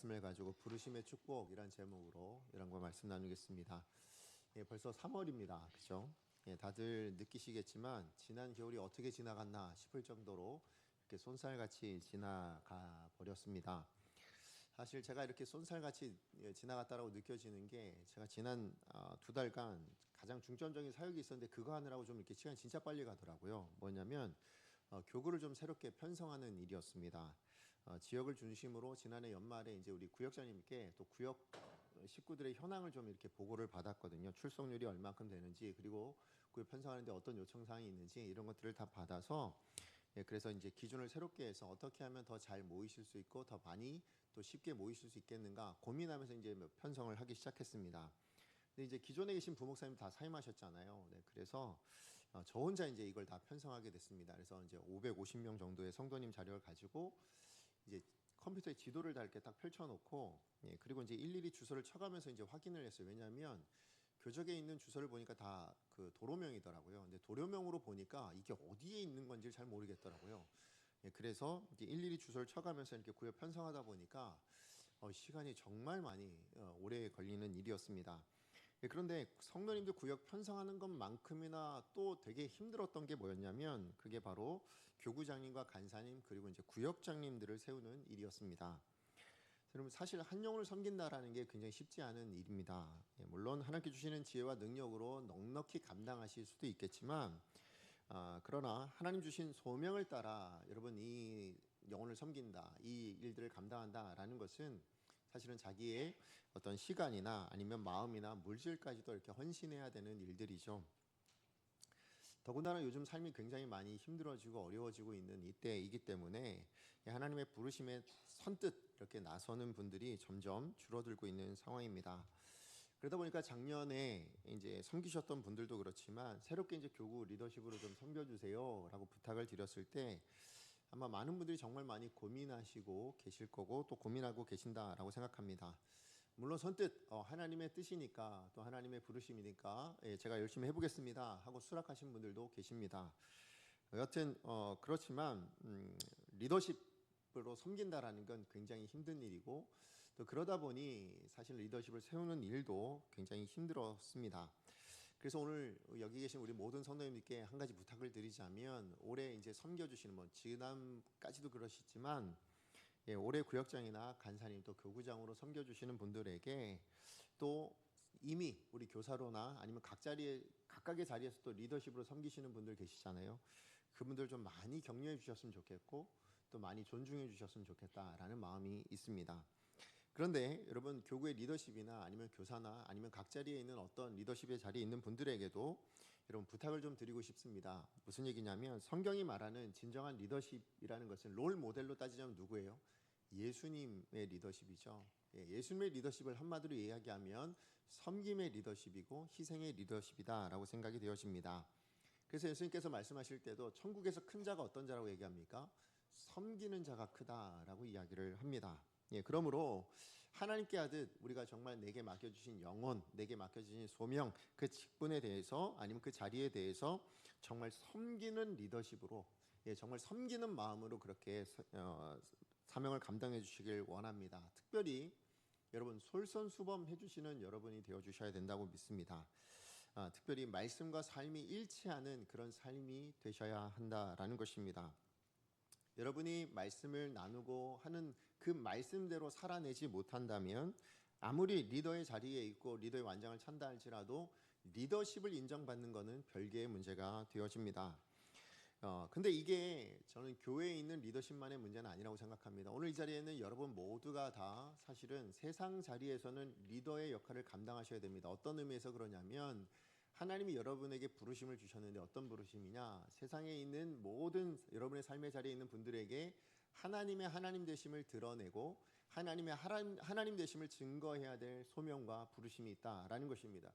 말씀을 가지고 부르심의 축복이란 제목으로 이런 거 말씀 나누겠습니다. 벌써 3월입니다. 그죠? 다들 느끼시겠지만 지난 겨울이 어떻게 지나갔나 싶을 정도로 이렇게 쏜살같이 지나가 버렸습니다. 사실 제가 이렇게 쏜살같이 지나갔다라고 느껴지는 게 제가 지난 2달간 가장 중점적인 사역이 있었는데 그거 하느라고 좀 이렇게 시간이 진짜 빨리 가더라고요. 뭐냐면 교구를 좀 새롭게 편성하는 일이었습니다. 지역을 중심으로 지난해 연말에 이제 우리 구역장님께 또 구역 식구들의 현황을 좀 이렇게 보고를 받았거든요. 출석률이 얼마큼 되는지, 그리고 구역 편성하는데 어떤 요청 사항이 있는지 이런 것들을 다 받아서 그래서 이제 기준을 새롭게 해서 어떻게 하면 더 잘 모이실 수 있고 더 많이 또 쉽게 모이실 수 있겠는가 고민하면서 이제 편성을 하기 시작했습니다. 근데 이제 기존에 계신 부목사님 다 사임하셨잖아요. 그래서 저 혼자 이제 이걸 다 편성하게 됐습니다. 그래서 이제 550명 정도의 성도님 자료를 가지고 이제 컴퓨터에 지도를 다 이렇게 딱 펼쳐놓고 그리고 이제 일일이 주소를 쳐가면서 이제 확인을 했어요. 왜냐하면 교적에 있는 주소를 보니까 다 그 도로명이더라고요. 근데 도로명으로 보니까 이게 어디에 있는 건지 잘 모르겠더라고요. 그래서 이제 일일이 주소를 쳐가면서 이렇게 구역 편성하다 보니까 시간이 정말 많이 오래 걸리는 일이었습니다. 그런데 성도님들 구역 편성하는 것만큼이나 또 되게 힘들었던 게 뭐였냐면 그게 바로 교구장님과 간사님 그리고 이제 구역장님들을 세우는 일이었습니다. 여러분 사실 한 영혼을 섬긴다라는 게 굉장히 쉽지 않은 일입니다. 물론 하나님께 주시는 지혜와 능력으로 넉넉히 감당하실 수도 있겠지만 그러나 하나님 주신 소명을 따라 여러분 이 영혼을 섬긴다, 이 일들을 감당한다라는 것은 사실은 자기의 어떤 시간이나 아니면 마음이나 물질까지도 이렇게 헌신해야 되는 일들이죠. 더군다나 요즘 삶이 굉장히 많이 힘들어지고 어려워지고 있는 이때이기 때문에 하나님의 부르심에 선뜻 이렇게 나서는 분들이 점점 줄어들고 있는 상황입니다. 그러다 보니까 작년에 이제 섬기셨던 분들도 그렇지만 새롭게 이제 교구 리더십으로 좀 섬겨주세요라고 부탁을 드렸을 때 아마 많은 분들이 정말 많이 고민하시고 계실 거고 또 고민하고 계신다라고 생각합니다. 물론 선뜻 하나님의 뜻이니까 또 하나님의 부르심이니까 제가 열심히 해보겠습니다 하고 수락하신 분들도 계십니다. 여튼 그렇지만 리더십으로 섬긴다라는 건 굉장히 힘든 일이고 또 그러다 보니 사실 리더십을 세우는 일도 굉장히 힘들었습니다. 그래서 오늘 여기 계신 우리 모든 성도님들께 한 가지 부탁을 드리자면 올해 이제 섬겨주시는 지난까지도 그러시지만 올해 구역장이나 간사님 또 교구장으로 섬겨주시는 분들에게 또 이미 우리 교사로나 아니면 각각의 자리에서 또 리더십으로 섬기시는 분들 계시잖아요. 그분들 좀 많이 격려해 주셨으면 좋겠고 또 많이 존중해 주셨으면 좋겠다라는 마음이 있습니다. 그런데 여러분 교구의 리더십이나 아니면 교사나 아니면 각 자리에 있는 어떤 리더십의 자리에 있는 분들에게도 여러분 부탁을 좀 드리고 싶습니다. 무슨 얘기냐면 성경이 말하는 진정한 리더십이라는 것은 롤 모델로 따지자면 누구예요? 예수님의 리더십이죠. 예수님의 리더십을 한마디로 이야기하면 섬김의 리더십이고 희생의 리더십이다라고 생각이 되어집니다. 그래서 예수님께서 말씀하실 때도 천국에서 큰 자가 어떤 자라고 얘기합니까? 섬기는 자가 크다라고 이야기를 합니다. 그러므로 하나님께 하듯 우리가 정말 내게 맡겨주신 영혼, 내게 맡겨주신 소명, 그 직분에 대해서 아니면 그 자리에 대해서 정말 섬기는 리더십으로 정말 섬기는 마음으로 그렇게 사명을 감당해 주시길 원합니다. 특별히 여러분 솔선수범해 주시는 여러분이 되어 주셔야 된다고 믿습니다. 특별히 말씀과 삶이 일치하는 그런 삶이 되셔야 한다라는 것입니다. 여러분이 말씀을 나누고 하는 그 말씀대로 살아내지 못한다면 아무리 리더의 자리에 있고 리더의 완장을 찬다 할지라도 리더십을 인정받는 것은 별개의 문제가 되어집니다. 근데 이게 저는 교회에 있는 리더십만의 문제는 아니라고 생각합니다. 오늘 이 자리에는 여러분 모두가 다 사실은 세상 자리에서는 리더의 역할을 감당하셔야 됩니다. 어떤 의미에서 그러냐면 하나님이 여러분에게 부르심을 주셨는데 어떤 부르심이냐? 세상에 있는 모든 여러분의 삶의 자리에 있는 분들에게 하나님의 하나님 되심을 드러내고 하나님의 하나님 되심을 증거해야 될 소명과 부르심이 있다라는 것입니다.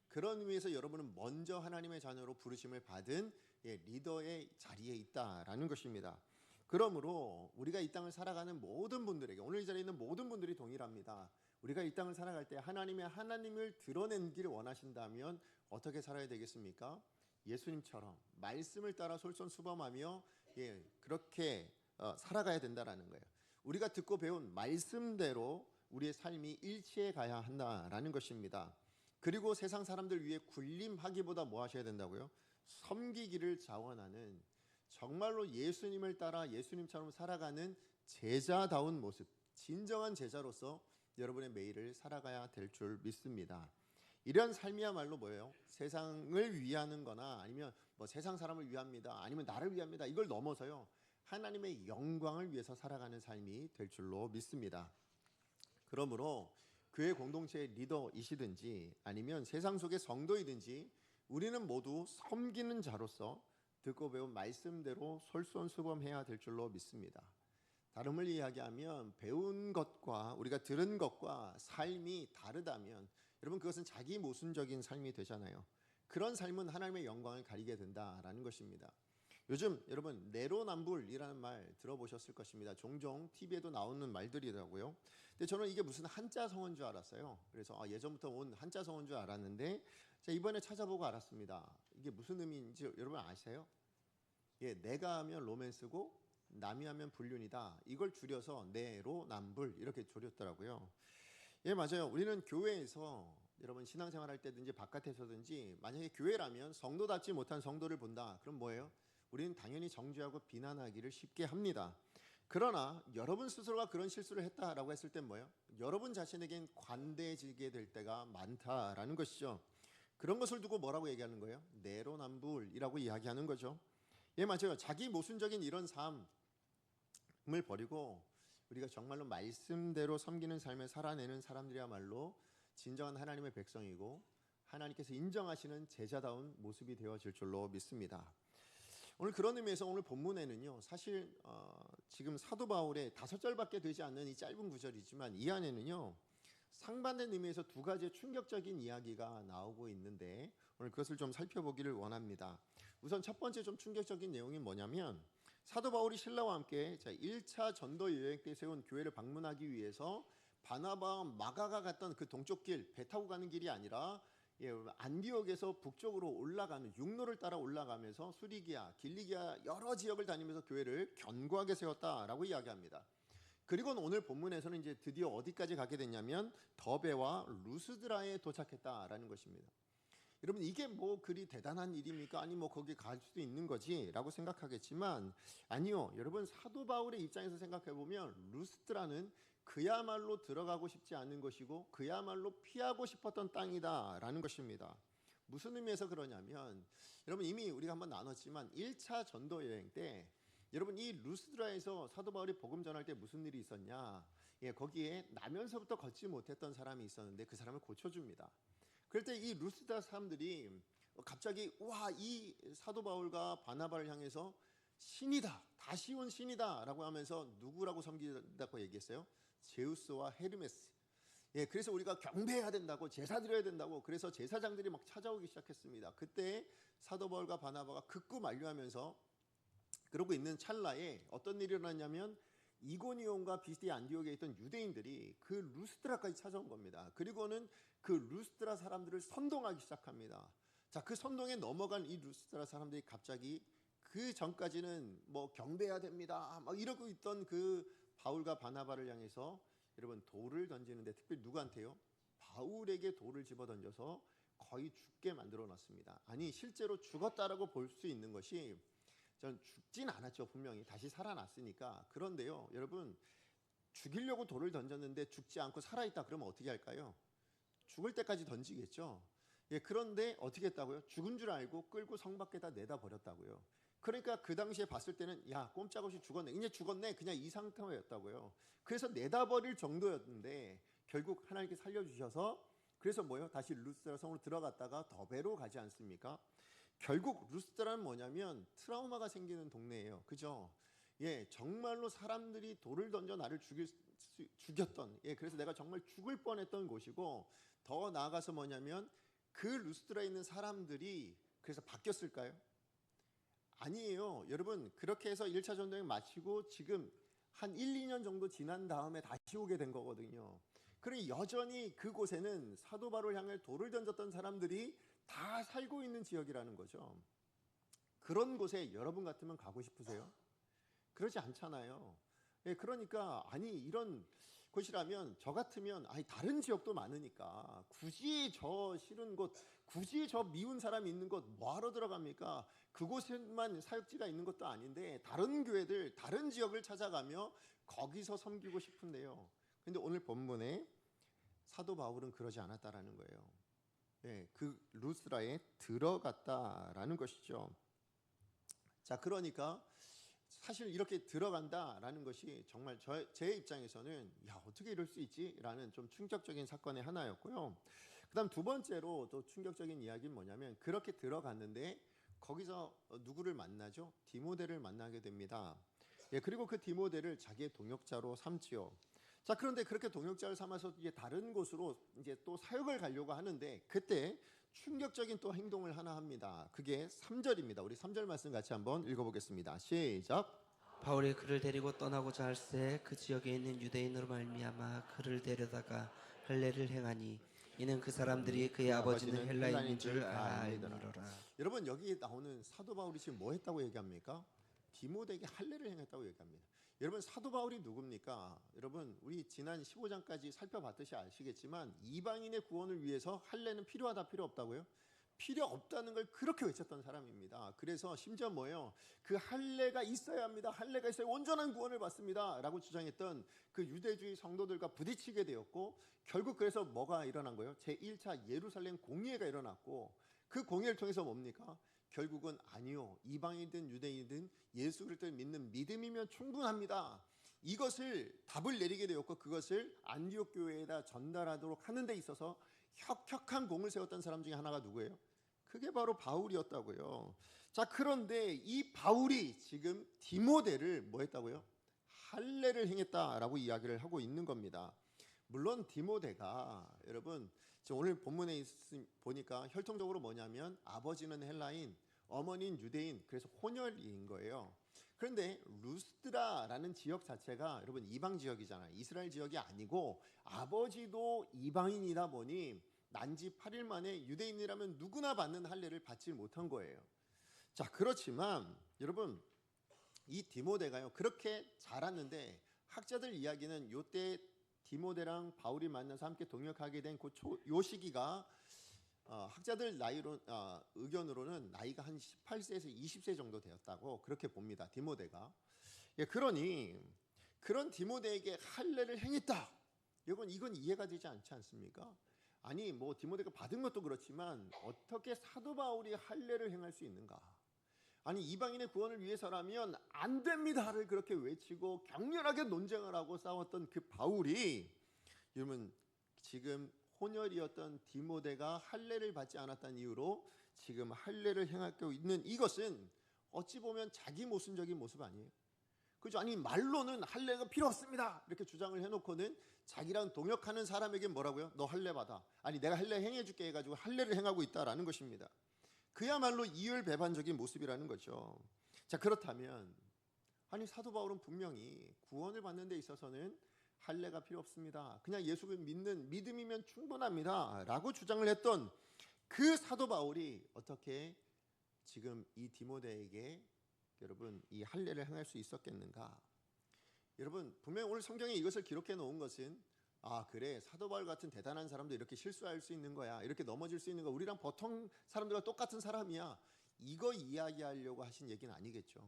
그런 의미에서 여러분은 먼저 하나님의 자녀로 부르심을 받은 리더의 자리에 있다라는 것입니다. 그러므로 우리가 이 땅을 살아가는 모든 분들에게 오늘 이 자리에 있는 모든 분들이 동일합니다. 우리가 이 땅을 살아갈 때 하나님을 드러내기를 원하신다면 어떻게 살아야 되겠습니까? 예수님처럼 말씀을 따라 솔선수범하며 그렇게 살아가야 된다라는 거예요. 우리가 듣고 배운 말씀대로 우리의 삶이 일치해 가야 한다라는 것입니다. 그리고 세상 사람들 위해 군림하기보다 뭐 하셔야 된다고요? 섬기기를 자원하는, 정말로 예수님을 따라 예수님처럼 살아가는 제자다운 모습, 진정한 제자로서 여러분의 매일을 살아가야 될 줄 믿습니다. 이런 삶이야말로 뭐예요? 세상을 위하는 거나 아니면 뭐 세상 사람을 위합니다, 아니면 나를 위합니다, 이걸 넘어서요, 하나님의 영광을 위해서 살아가는 삶이 될 줄로 믿습니다. 그러므로 교회 공동체의 리더이시든지 아니면 세상 속의 성도이든지 우리는 모두 섬기는 자로서 듣고 배운 말씀대로 솔선수범해야 될 줄로 믿습니다. 다름을 이야기하면 배운 것과 우리가 들은 것과 삶이 다르다면 여러분 그것은 자기 모순적인 삶이 되잖아요. 그런 삶은 하나님의 영광을 가리게 된다라는 것입니다. 요즘 여러분 내로남불이라는 말 들어보셨을 것입니다. 종종 TV에도 나오는 말들이라고요. 근데 저는 이게 무슨 한자성어인 줄 알았어요. 그래서 예전부터 온 한자성어인 줄 알았는데 이번에 찾아보고 알았습니다. 이게 무슨 의미인지 여러분 아세요? 예, 내가 하면 로맨스고 남이 하면 불륜이다. 이걸 줄여서 내로남불 이렇게 줄였더라고요. 예, 맞아요. 우리는 교회에서 여러분 신앙생활 할 때든지 바깥에서든지 만약에 교회라면 성도답지 못한 성도를 본다. 그럼 뭐예요? 우리는 당연히 정죄하고 비난하기를 쉽게 합니다. 그러나 여러분 스스로가 그런 실수를 했다라고 했을 땐 뭐예요? 여러분 자신에겐 관대해지게 될 때가 많다라는 것이죠. 그런 것을 두고 뭐라고 얘기하는 거예요? 내로남불이라고 이야기하는 거죠. 예, 맞아요. 자기 모순적인 이런 삶을 버리고 우리가 정말로 말씀대로 섬기는 삶을 살아내는 사람들이야말로 진정한 하나님의 백성이고 하나님께서 인정하시는 제자다운 모습이 되어질 줄로 믿습니다. 오늘 그런 의미에서 오늘 본문에는요, 사실 지금 사도 바울의 5절밖에 되지 않는 이 짧은 구절이지만 이 안에는요 상반된 의미에서 두 가지의 충격적인 이야기가 나오고 있는데 오늘 그것을 좀 살펴보기를 원합니다. 우선 첫 번째 좀 충격적인 내용이 뭐냐면 사도 바울이 신라와 함께 1차 전도 여행 때 세운 교회를 방문하기 위해서 바나바와 마가가 갔던 그 동쪽 길, 배 타고 가는 길이 아니라 안디옥에서 북쪽으로 올라가는 육로를 따라 올라가면서 수리기아, 길리기아 여러 지역을 다니면서 교회를 견고하게 세웠다라고 이야기합니다. 그리고 오늘 본문에서는 이제 드디어 어디까지 가게 됐냐면 더베와 루스드라에 도착했다라는 것입니다. 여러분 이게 뭐 그리 대단한 일입니까? 아니 뭐 거기 갈 수도 있는 거지라고 생각하겠지만 아니요. 여러분 사도 바울의 입장에서 생각해 보면 루스드라는 그야말로 들어가고 싶지 않은 것이고 그야말로 피하고 싶었던 땅이다라는 것입니다. 무슨 의미에서 그러냐면 여러분 이미 우리가 한번 나눴지만 1차 전도 여행 때 여러분 이 루스드라에서 사도 바울이 복음 전할 때 무슨 일이 있었냐? 예, 거기에 나면서부터 걷지 못했던 사람이 있었는데 그 사람을 고쳐줍니다. 그럴 때 이 루스드라 사람들이 갑자기 와, 이 사도 바울과 바나바를 향해서 신이다, 다시 온 신이다 라고 하면서 누구라고 섬긴다고 얘기했어요? 제우스와 헤르메스. 예, 그래서 우리가 경배해야 된다고, 제사 드려야 된다고, 그래서 제사장들이 막 찾아오기 시작했습니다. 그때 사도 바울과 바나바가 극구 만류하면서 그러고 있는 찰나에 어떤 일이 일어났냐면 이고니온과 비스디 안디옥에 있던 유대인들이 그 루스드라까지 찾아온 겁니다. 그리고는 그 루스드라 사람들을 선동하기 시작합니다. 자, 그 선동에 넘어간 이 루스드라 사람들이 갑자기 그 전까지는 뭐 경배해야 됩니다 막 이러고 있던 그 바울과 바나바를 향해서 여러분 돌을 던지는데 특별히 누구한테요? 바울에게 돌을 집어 던져서 거의 죽게 만들어 놨습니다. 아니 실제로 죽었다라고 볼 수 있는 것이 전 죽진 않았죠. 분명히 다시 살아났으니까. 그런데요 여러분 죽이려고 돌을 던졌는데 죽지 않고 살아있다 그러면 어떻게 할까요? 죽을 때까지 던지겠죠. 예, 그런데 어떻게 했다고요? 죽은 줄 알고 끌고 성 밖에다 내다 버렸다고요. 그러니까 그 당시에 봤을 때는 야 꼼짝없이 죽었네, 이제 죽었네, 그냥 이 상태였다고요. 그래서 내다 버릴 정도였는데 결국 하나님께 살려주셔서 그래서 뭐요? 다시 루스드라 성으로 들어갔다가 더베로 가지 않습니까? 결국 루스드라는 뭐냐면 트라우마가 생기는 동네예요. 그죠? 예, 정말로 사람들이 돌을 던져 나를 죽였던, 예, 그래서 내가 정말 죽을 뻔했던 곳이고 더 나아가서 뭐냐면 그 루스드라에 있는 사람들이 그래서 바뀌었을까요? 아니에요. 여러분 그렇게 해서 1차 전쟁을 마치고 지금 한 1, 2년 정도 지난 다음에 다시 오게 된 거거든요. 그러니 여전히 그곳에는 사도 바울을 향해 돌을 던졌던 사람들이 다 살고 있는 지역이라는 거죠. 그런 곳에 여러분 같으면 가고 싶으세요? 그러지 않잖아요. 예, 그러니까 아니 이런 곳이라면 저 같으면 아니 다른 지역도 많으니까 굳이 저 싫은 곳, 굳이 저 미운 사람이 있는 곳 뭐하러 들어갑니까? 그곳에만 사역지가 있는 것도 아닌데 다른 교회들, 다른 지역을 찾아가며 거기서 섬기고 싶은데요. 근데 오늘 본문에 사도 바울은 그러지 않았다라는 거예요. 예, 그 루스라에 들어갔다라는 것이죠. 자, 그러니까 사실 이렇게 들어간다라는 것이 정말 제 입장에서는 야 어떻게 이럴 수 있지라는 좀 충격적인 사건의 하나였고요. 그다음 두 번째로 또 충격적인 이야기는 뭐냐면 그렇게 들어갔는데 거기서 누구를 만나죠? 디모데를 만나게 됩니다. 예, 그리고 그 디모데를 자기의 동역자로 삼지요. 자, 그런데 그렇게 동역자를 삼아서 이제 다른 곳으로 이제 또 사역을 가려고 하는데 그때 충격적인 또 행동을 하나 합니다. 그게 3절입니다. 우리 3절 말씀 같이 한번 읽어보겠습니다. 시작. 바울이 그를 데리고 떠나고자 할새 그 지역에 있는 유대인으로 말미암아 그를 데려다가 할례를 행하니 이는 그 사람들이 그의 아버지는 헬라인인 줄 알미더라. 여러분 여기 나오는 사도 바울이 지금 뭐 했다고 얘기합니까? 디모데에게 할례를 행했다고 얘기합니다. 여러분 사도 바울이 누굽니까? 여러분 우리 지난 15장까지 살펴봤듯이 아시겠지만 이방인의 구원을 위해서 할례는 필요하다 필요 없다고요? 필요 없다는 걸 그렇게 외쳤던 사람입니다. 그래서 심지어 뭐예요? 그 할례가 있어야 합니다. 할례가 있어야 온전한 구원을 받습니다. 라고 주장했던 그 유대주의 성도들과 부딪히게 되었고 결국 그래서 뭐가 일어난 거예요? 제1차 예루살렘 공의회가 일어났고 그 공의회를 통해서 뭡니까? 결국은 아니요. 이방인이든 유대인이든 예수 그리스도를 믿는 믿음이면 충분합니다. 이것을 답을 내리게 되었고 그것을 안디옥 교회에다 전달하도록 하는 데 있어서 혁혁한 공을 세웠던 사람 중에 하나가 누구예요? 그게 바로 바울이었다고요. 자, 그런데 이 바울이 지금 디모데를 뭐 했다고요? 할례를 행했다라고 이야기를 하고 있는 겁니다. 물론 디모데가 여러분 오늘 본문에 보니까 혈통적으로 뭐냐면 아버지는 헬라인, 어머니는 유대인, 그래서 혼혈인 거예요. 그런데 루스드라라는 지역 자체가 여러분 이방 지역이잖아요. 이스라엘 지역이 아니고 아버지도 이방인이다 보니 난지 8일 만에 유대인이라면 누구나 받는 할례를 받지 못한 거예요. 자, 그렇지만 여러분 이 디모데가요 그렇게 자랐는데 학자들 이야기는 요때 디모데랑 바울이 만나서 함께 동역하게 된 요 시기가 학자들 나이로 의견으로는 나이가 한 18세에서 20세 정도 되었다고 그렇게 봅니다. 디모데가. 예, 그러니 그런 디모데에게 할례를 행했다. 이건 이해가 되지 않지 않습니까? 아니 뭐 디모데가 받은 것도 그렇지만 어떻게 사도 바울이 할례를 행할 수 있는가? 아니 이방인의 구원을 위해서라면 안 됩니다를 그렇게 외치고 격렬하게 논쟁을 하고 싸웠던 그 바울이 여러분 지금 혼혈이었던 디모데가 할례를 받지 않았다는 이유로 지금 할례를 행하고 있는 이것은 어찌 보면 자기 모순적인 모습 아니에요? 그죠? 아니 말로는 할례가 필요 없습니다 이렇게 주장을 해놓고는 자기랑 동역하는 사람에게 뭐라고요? 너 할례 받아. 아니 내가 할례 행해줄게 해가지고 할례를 행하고 있다라는 것입니다. 그야말로 이율배반적인 모습이라는 거죠. 자, 그렇다면 아니 사도 바울은 분명히 구원을 받는 데 있어서는 할례가 필요 없습니다. 그냥 예수를 믿는 믿음이면 충분합니다. 라고 주장을 했던 그 사도 바울이 어떻게 지금 이 디모데에게 여러분 이 할례를 행할 수 있었겠는가? 여러분 분명히 오늘 성경에 이것을 기록해 놓은 것은 그래 사도 바울 같은 대단한 사람도 이렇게 실수할 수 있는 거야. 이렇게 넘어질 수 있는 거. 우리랑 보통 사람들과 똑같은 사람이야. 이거 이야기하려고 하신 얘기는 아니겠죠.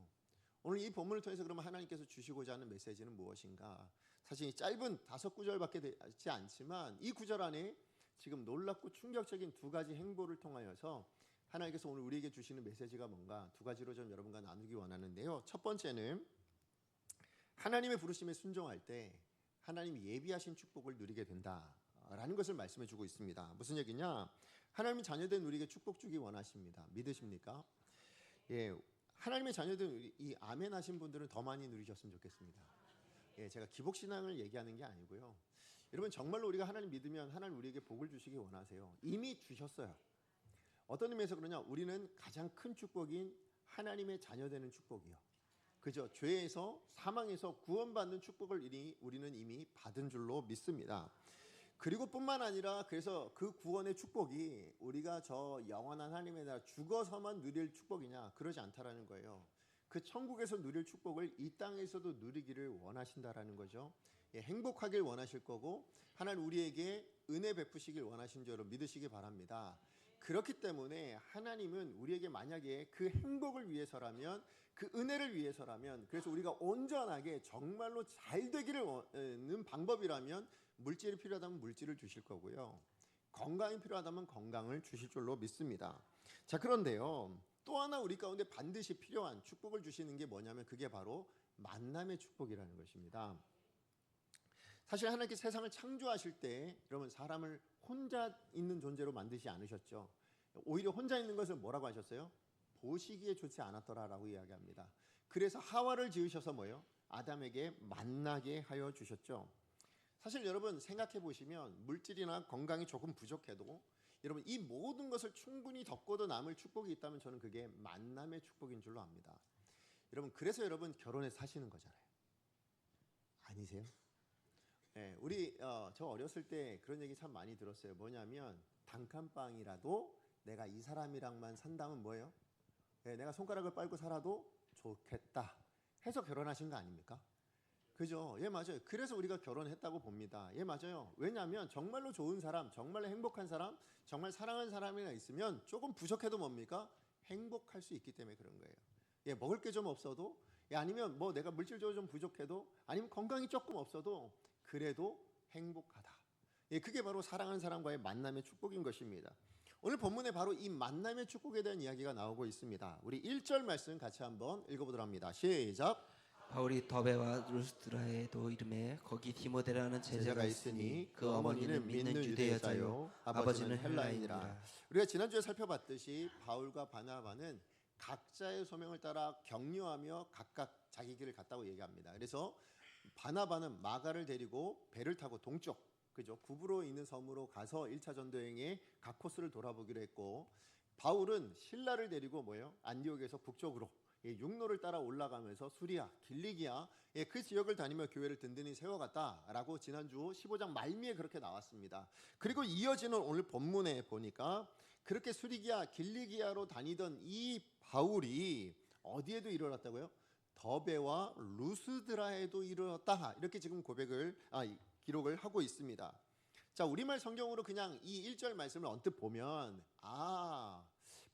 오늘 이 본문을 통해서 그러면 하나님께서 주시고자 하는 메시지는 무엇인가? 사실 이 짧은 5구절밖에 되지 않지만 이 구절 안에 지금 놀랍고 충격적인 두 가지 행보를 통하여서 하나님께서 오늘 우리에게 주시는 메시지가 뭔가 두 가지로 좀 여러분과 나누기 원하는데요. 첫 번째는 하나님의 부르심에 순종할 때 하나님이 예비하신 축복을 누리게 된다라는 것을 말씀해 주고 있습니다. 무슨 얘기냐? 하나님의 자녀된 우리에게 축복 주기 원하십니다. 믿으십니까? 예, 하나님의 자녀된 이 아멘 하신 분들은 더 많이 누리셨으면 좋겠습니다. 예, 제가 기복신앙을 얘기하는 게 아니고요. 여러분 정말로 우리가 하나님 믿으면 하나님 우리에게 복을 주시기 원하세요. 이미 주셨어요. 어떤 의미에서 그러냐? 우리는 가장 큰 축복인 하나님의 자녀되는 축복이요. 그죠? 죄에서 사망에서 구원받는 축복을 우리는 이미 받은 줄로 믿습니다. 그리고 뿐만 아니라 그래서 그 구원의 축복이 우리가 저 영원한 하나님의 나라 죽어서만 누릴 축복이냐? 그러지 않다라는 거예요. 그 천국에서 누릴 축복을 이 땅에서도 누리기를 원하신다라는 거죠. 행복하길 원하실 거고 하나님 우리에게 은혜 베푸시길 원하신 줄 믿으시기 바랍니다. 그렇기 때문에 하나님은 우리에게 만약에 그 행복을 위해서라면, 그 은혜를 위해서라면, 그래서 우리가 온전하게 정말로 잘 되기를 원하는 방법이라면 물질이 필요하다면 물질을 주실 거고요, 건강이 필요하다면 건강을 주실 줄로 믿습니다. 자, 그런데요, 또 하나 우리 가운데 반드시 필요한 축복을 주시는 게 뭐냐면 그게 바로 만남의 축복이라는 것입니다. 사실 하나님께 세상을 창조하실 때 여러분 사람을 혼자 있는 존재로 만드지 않으셨죠. 오히려 혼자 있는 것을 뭐라고 하셨어요? 보시기에 좋지 않았더라라고 이야기합니다. 그래서 하와를 지으셔서 뭐예요? 아담에게 만나게 하여 주셨죠. 사실 여러분 생각해 보시면 물질이나 건강이 조금 부족해도 여러분 이 모든 것을 충분히 덮고도 남을 축복이 있다면 저는 그게 만남의 축복인 줄로 압니다. 여러분 그래서 여러분 결혼해서 사시는 거잖아요. 아니세요? 네, 우리 저 어렸을 때 그런 얘기 참 많이 들었어요. 뭐냐면 단칸방이라도 내가 이 사람이랑만 산다면 뭐예요? 네, 내가 손가락을 빨고 살아도 좋겠다 해서 결혼하신 거 아닙니까? 그죠? 예, 맞아요. 그래서 우리가 결혼했다고 봅니다. 예, 맞아요. 왜냐하면 정말로 좋은 사람, 정말로 행복한 사람, 정말 사랑하는 사람이나 있으면 조금 부족해도 뭡니까? 행복할 수 있기 때문에 그런 거예요. 예, 먹을 게 좀 없어도, 예, 아니면 뭐 내가 물질적으로 좀 부족해도, 아니면 건강이 조금 없어도 그래도 행복하다. 예, 그게 바로 사랑하는 사람과의 만남의 축복인 것입니다. 오늘 본문에 바로 이 만남의 축복에 대한 이야기가 나오고 있습니다. 우리 1절 말씀 같이 한번 읽어보도록 합니다. 시작. 바울이 더베와 루스드라에도 이름에 거기 디모데라는 제자가 있으니 그 어머니는 믿는 유대 여자요 아버지는 헬라인이라. 우리가 지난주에 살펴봤듯이 바울과 바나바는 각자의 소명을 따라 격려하며 각각 자기 길을 갔다고 얘기합니다. 그래서 바나바는 마가를 데리고 배를 타고 동쪽, 그죠? 구브로 있는 섬으로 가서 1차 전도여행에 각 코스를 돌아보기로 했고, 바울은 실라를 데리고 뭐예요? 안디옥에서 북쪽으로 육로를 따라 올라가면서 수리아, 길리기아 그 지역을 다니며 교회를 든든히 세워갔다라고 지난주 15장 말미에 그렇게 나왔습니다. 그리고 이어지는 오늘 본문에 보니까 그렇게 수리기아, 길리기아로 다니던 이 바울이 어디에도 이르렀다고요? 더베와 루스드라에도 이르렀다. 이렇게 지금 기록을 하고 있습니다. 자, 우리말 성경으로 그냥 이 1절 말씀을 언뜻 보면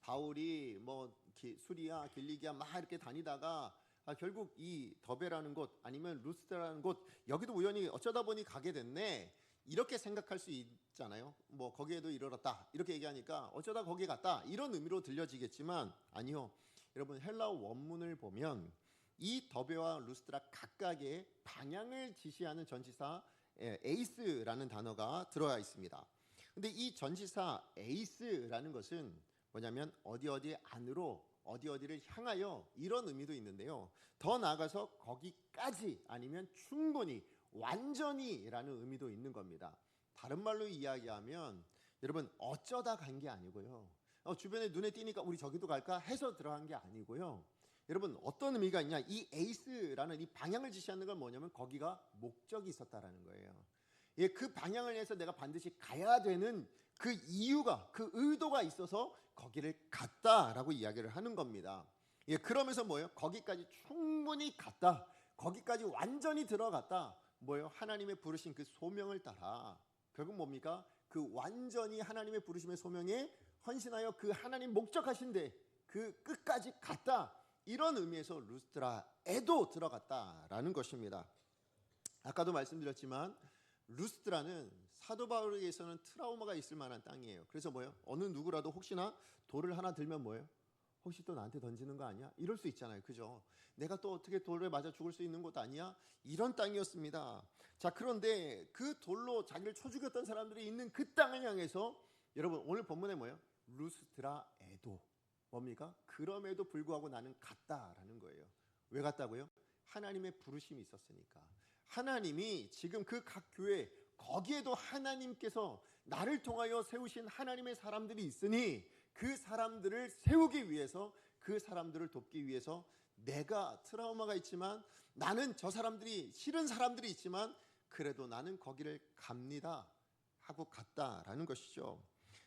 바울이 뭐 수리아, 길리기아 막 이렇게 다니다가 결국 이 더베라는 곳 아니면 루스드라는 곳 여기도 우연히 어쩌다 보니 가게 됐네. 이렇게 생각할 수 있잖아요. 뭐 거기에도 이르렀다. 이렇게 얘기하니까 어쩌다 거기 갔다. 이런 의미로 들려지겠지만 아니요. 여러분 헬라어 원문을 보면 이 더베와 루스드라 각각의 방향을 지시하는 전치사 에이스라는 단어가 들어가 있습니다. 근데 이 전치사 에이스라는 것은 뭐냐면 어디 안으로 어디를 향하여 이런 의미도 있는데요. 더 나아가서 거기까지 아니면 충분히 완전히라는 의미도 있는 겁니다. 다른 말로 이야기하면 여러분 어쩌다 간 게 아니고요. 주변에 눈에 띄니까 우리 저기도 갈까 해서 들어간 게 아니고요. 여러분 어떤 의미가 있냐? 이 에이스라는 이 방향을 지시하는 건 뭐냐면 거기가 목적이 있었다라는 거예요. 예, 그 방향을 해서 내가 반드시 가야 되는 그 이유가, 그 의도가 있어서 거기를 갔다라고 이야기를 하는 겁니다. 예, 그러면서 뭐예요? 거기까지 충분히 갔다. 거기까지 완전히 들어갔다. 뭐예요? 하나님의 부르신 그 소명을 따라. 결국 뭡니까? 그 완전히 하나님의 부르심의 소명에 헌신하여 그 하나님 목적하신데 그 끝까지 갔다. 이런 의미에서 루스드라에도 들어갔다라는 것입니다. 아까도 말씀드렸지만 루스드라는 사도 바울에게서는 트라우마가 있을 만한 땅이에요. 그래서 뭐예요? 어느 누구라도 혹시나 돌을 하나 들면 뭐예요? 혹시 또 나한테 던지는 거 아니야? 이럴 수 있잖아요. 그죠? 내가 또 어떻게 돌에 맞아 죽을 수 있는 곳 아니야? 이런 땅이었습니다. 자, 그런데 그 돌로 자기를 쳐 죽였던 사람들이 있는 그 땅을 향해서 여러분 오늘 본문에 뭐예요? 루스드라에도 뭡니까? 그럼에도 불구하고 나는 갔다라는 거예요. 왜 갔다고요? 하나님의 부르심이 있었으니까. 하나님이 지금 그 각 교회 거기에도 하나님께서 나를 통하여 세우신 하나님의 사람들이 있으니 그 사람들을 세우기 위해서, 그 사람들을 돕기 위해서 내가 트라우마가 있지만 나는 저 사람들이 싫은 사람들이 있지만 그래도 나는 거기를 갑니다 하고 갔다라는 것이죠.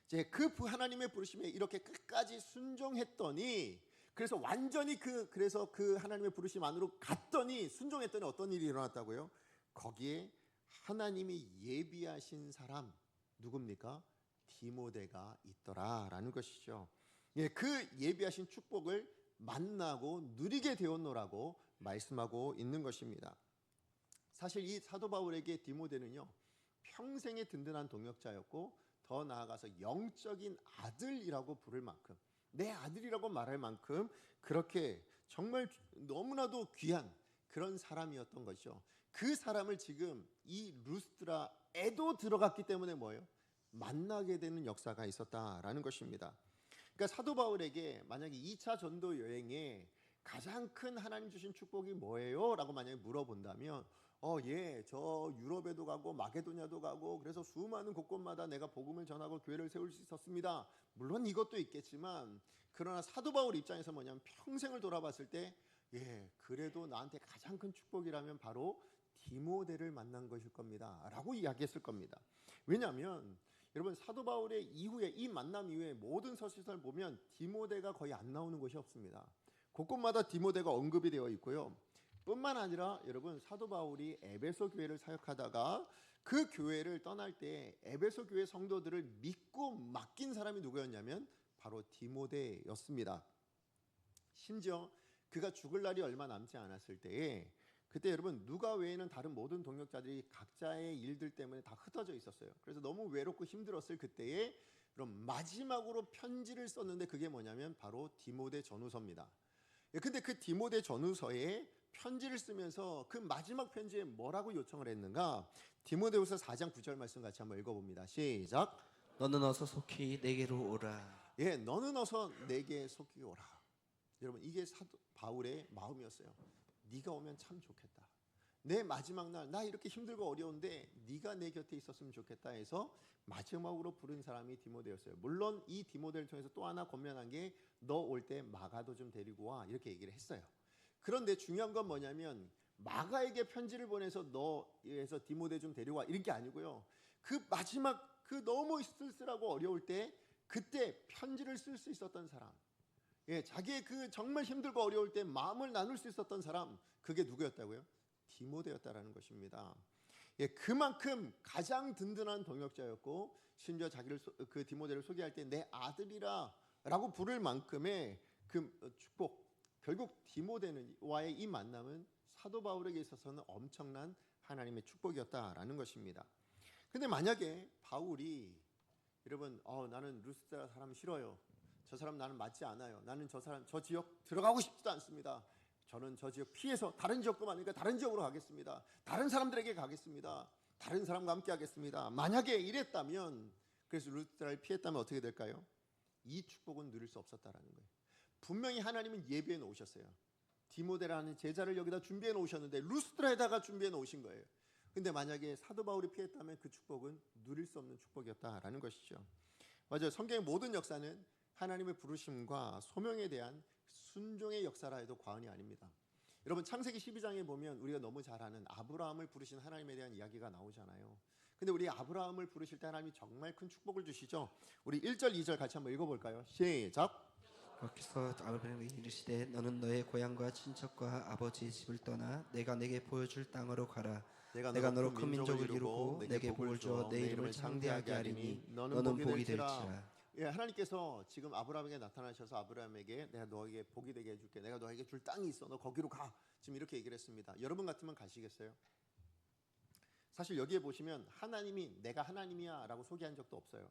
이제 그 하나님의 부르심에 이렇게 끝까지 순종했더니, 그래서 완전히 그래서 그 하나님의 부르심 안으로 갔더니, 순종했더니 어떤 일이 일어났다고요? 거기에 하나님이 예비하신 사람 누굽니까? 디모데가 있더라라는 것이죠. 예, 그 예비하신 축복을 만나고 누리게 되었노라고 말씀하고 있는 것입니다. 사실 이 사도 바울에게 디모데는요, 평생의 든든한 동역자였고 더 나아가서 영적인 아들이라고 부를 만큼, 내 아들이라고 말할 만큼 그렇게 정말 너무나도 귀한 그런 사람이었던 것이죠. 그 사람을 지금 이 루스드라에도 들어갔기 때문에 뭐예요? 만나게 되는 역사가 있었다라는 것입니다. 그러니까 사도 바울에게 만약에 2차 전도 여행에 가장 큰 하나님 주신 축복이 뭐예요? 라고 만약에 물어본다면 예, 저 유럽에도 가고 마게도냐도 가고 그래서 수많은 곳곳마다 내가 복음을 전하고 교회를 세울 수 있었습니다. 물론 이것도 있겠지만 그러나 사도 바울 입장에서 뭐냐면 평생을 돌아봤을 때 예, 그래도 나한테 가장 큰 축복이라면 바로 디모데를 만난 것일 겁니다 라고 이야기했을 겁니다. 왜냐하면 여러분 사도 바울의 이후에 이 만남 이후에 모든 서신서를 보면 디모데가 거의 안 나오는 것이 없습니다. 곳곳마다 디모데가 언급이 되어 있고요. 뿐만 아니라 여러분 사도 바울이 에베소 교회를 사역하다가 그 교회를 떠날 때 에베소 교회 성도들을 믿고 맡긴 사람이 누구였냐면 바로 디모데였습니다. 심지어 그가 죽을 날이 얼마 남지 않았을 때에 그때 여러분 누가 외에는 다른 모든 동역자들이 각자의 일들 때문에 다 흩어져 있었어요. 그래서 너무 외롭고 힘들었을 그때에 그럼 마지막으로 편지를 썼는데 그게 뭐냐면 바로 디모데 전후서입니다. 근데 그 디모데 전후서에 편지를 쓰면서 그 마지막 편지에 뭐라고 요청을 했는가? 디모데후서 4장 9절 말씀 같이 한번 읽어봅니다. 시작. 너는 어서 속히 내게로 오라. 예, 너는 어서 내게 속히 오라. 여러분 이게 사도 바울의 마음이었어요. 네가 오면 참 좋겠다. 내 마지막 날 나 이렇게 힘들고 어려운데 네가 내 곁에 있었으면 좋겠다 해서 마지막으로 부른 사람이 디모데였어요. 물론 이 디모데를 통해서 또 하나 권면한 게 너 올 때 마가도 좀 데리고 와 이렇게 얘기를 했어요. 그런데 중요한 건 뭐냐면 마가에게 편지를 보내서 너에서 디모데 좀 데리고 와 이런 게 아니고요. 그 마지막 그 너무 쓸쓸하고 어려울 때 그때 편지를 쓸 수 있었던 사람, 예, 자기의 그 정말 힘들고 어려울 때 마음을 나눌 수 있었던 사람, 그게 누구였다고요? 디모데였다라는 것입니다. 예, 그만큼 가장 든든한 동역자였고 심지어 자기를 그 디모데를 소개할 때 내 아들이라라고 부를 만큼의 그 축복. 결국 디모데와의 이 만남은 사도 바울에게 있어서는 엄청난 하나님의 축복이었다라는 것입니다. 근데 만약에 바울이 여러분 나는 루스드라 사람 싫어요. 저 사람 나는 맞지 않아요. 나는 저 사람 저 지역 들어가고 싶지도 않습니다. 저는 저 지역 피해서 다른 지역도 많으니까 다른 지역으로 가겠습니다. 다른 사람들에게 가겠습니다. 다른 사람과 함께 하겠습니다. 만약에 이랬다면 그래서 루스드라를 피했다면 어떻게 될까요? 이 축복은 누릴 수 없었다라는 거예요. 분명히 하나님은 예비해 놓으셨어요. 디모데라는 제자를 여기다 준비해 놓으셨는데 루스드라에다가 준비해 놓으신 거예요. 근데 만약에 사도 바울이 피했다면 그 축복은 누릴 수 없는 축복이었다라는 것이죠. 맞아요. 성경의 모든 역사는 하나님의 부르심과 소명에 대한 순종의 역사라 해도 과언이 아닙니다. 여러분 창세기 12장에 보면 우리가 너무 잘 아는 아브라함을 부르신 하나님에 대한 이야기가 나오잖아요. 근데 우리 아브라함을 부르실 때 하나님이 정말 큰 축복을 주시죠. 우리 1절 2절 같이 한번 읽어볼까요? 시작. 거기서 아브라함이 이르시되 너는 너의 고향과 친척과 아버지의 집을 떠나 내가 내게 보여줄 땅으로 가라. 내가 너로 큰 민족을 이루고 내게 복을 주어 내 이름을 창대하게 하리니 너는 복이 될지라. 예, 하나님께서 지금 아브라함에게 나타나셔서 아브라함에게 내가 너에게 복이 되게 해줄게. 내가 너에게 줄 땅이 있어. 너 거기로 가. 지금 이렇게 얘기를 했습니다. 여러분 같으면 가시겠어요? 사실 여기에 보시면 하나님이 내가 하나님이야 라고 소개한 적도 없어요.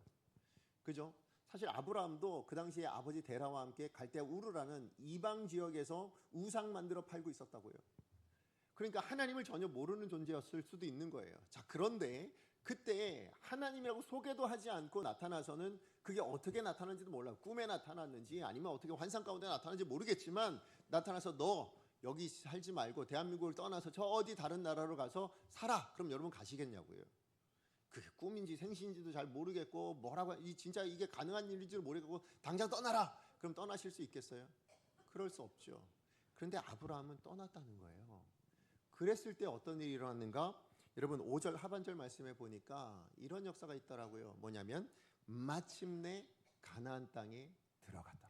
그죠? 사실 아브라함도 그 당시에 아버지 데라와 함께 갈대아 우르라는 이방 지역에서 우상 만들어 팔고 있었다고요. 그러니까 하나님을 전혀 모르는 존재였을 수도 있는 거예요. 자, 그런데 그때 하나님이라고 소개도 하지 않고 나타나서는 그게 어떻게 나타났는지도 몰라요. 꿈에 나타났는지 아니면 어떻게 환상 가운데 나타났는지 모르겠지만 나타나서 너 여기 살지 말고 대한민국을 떠나서 저 어디 다른 나라로 가서 살아. 그럼 여러분 가시겠냐고요. 그게 꿈인지 생시인지도 잘 모르겠고 뭐라고 진짜 이게 가능한 일인지도 모르겠고 당장 떠나라. 그럼 떠나실 수 있겠어요? 그럴 수 없죠. 그런데 아브라함은 떠났다는 거예요. 그랬을 때 어떤 일이 일어났는가? 여러분 5절 하반절 말씀에 보니까 이런 역사가 있더라고요. 뭐냐면 마침내 가나안 땅에 들어갔더라.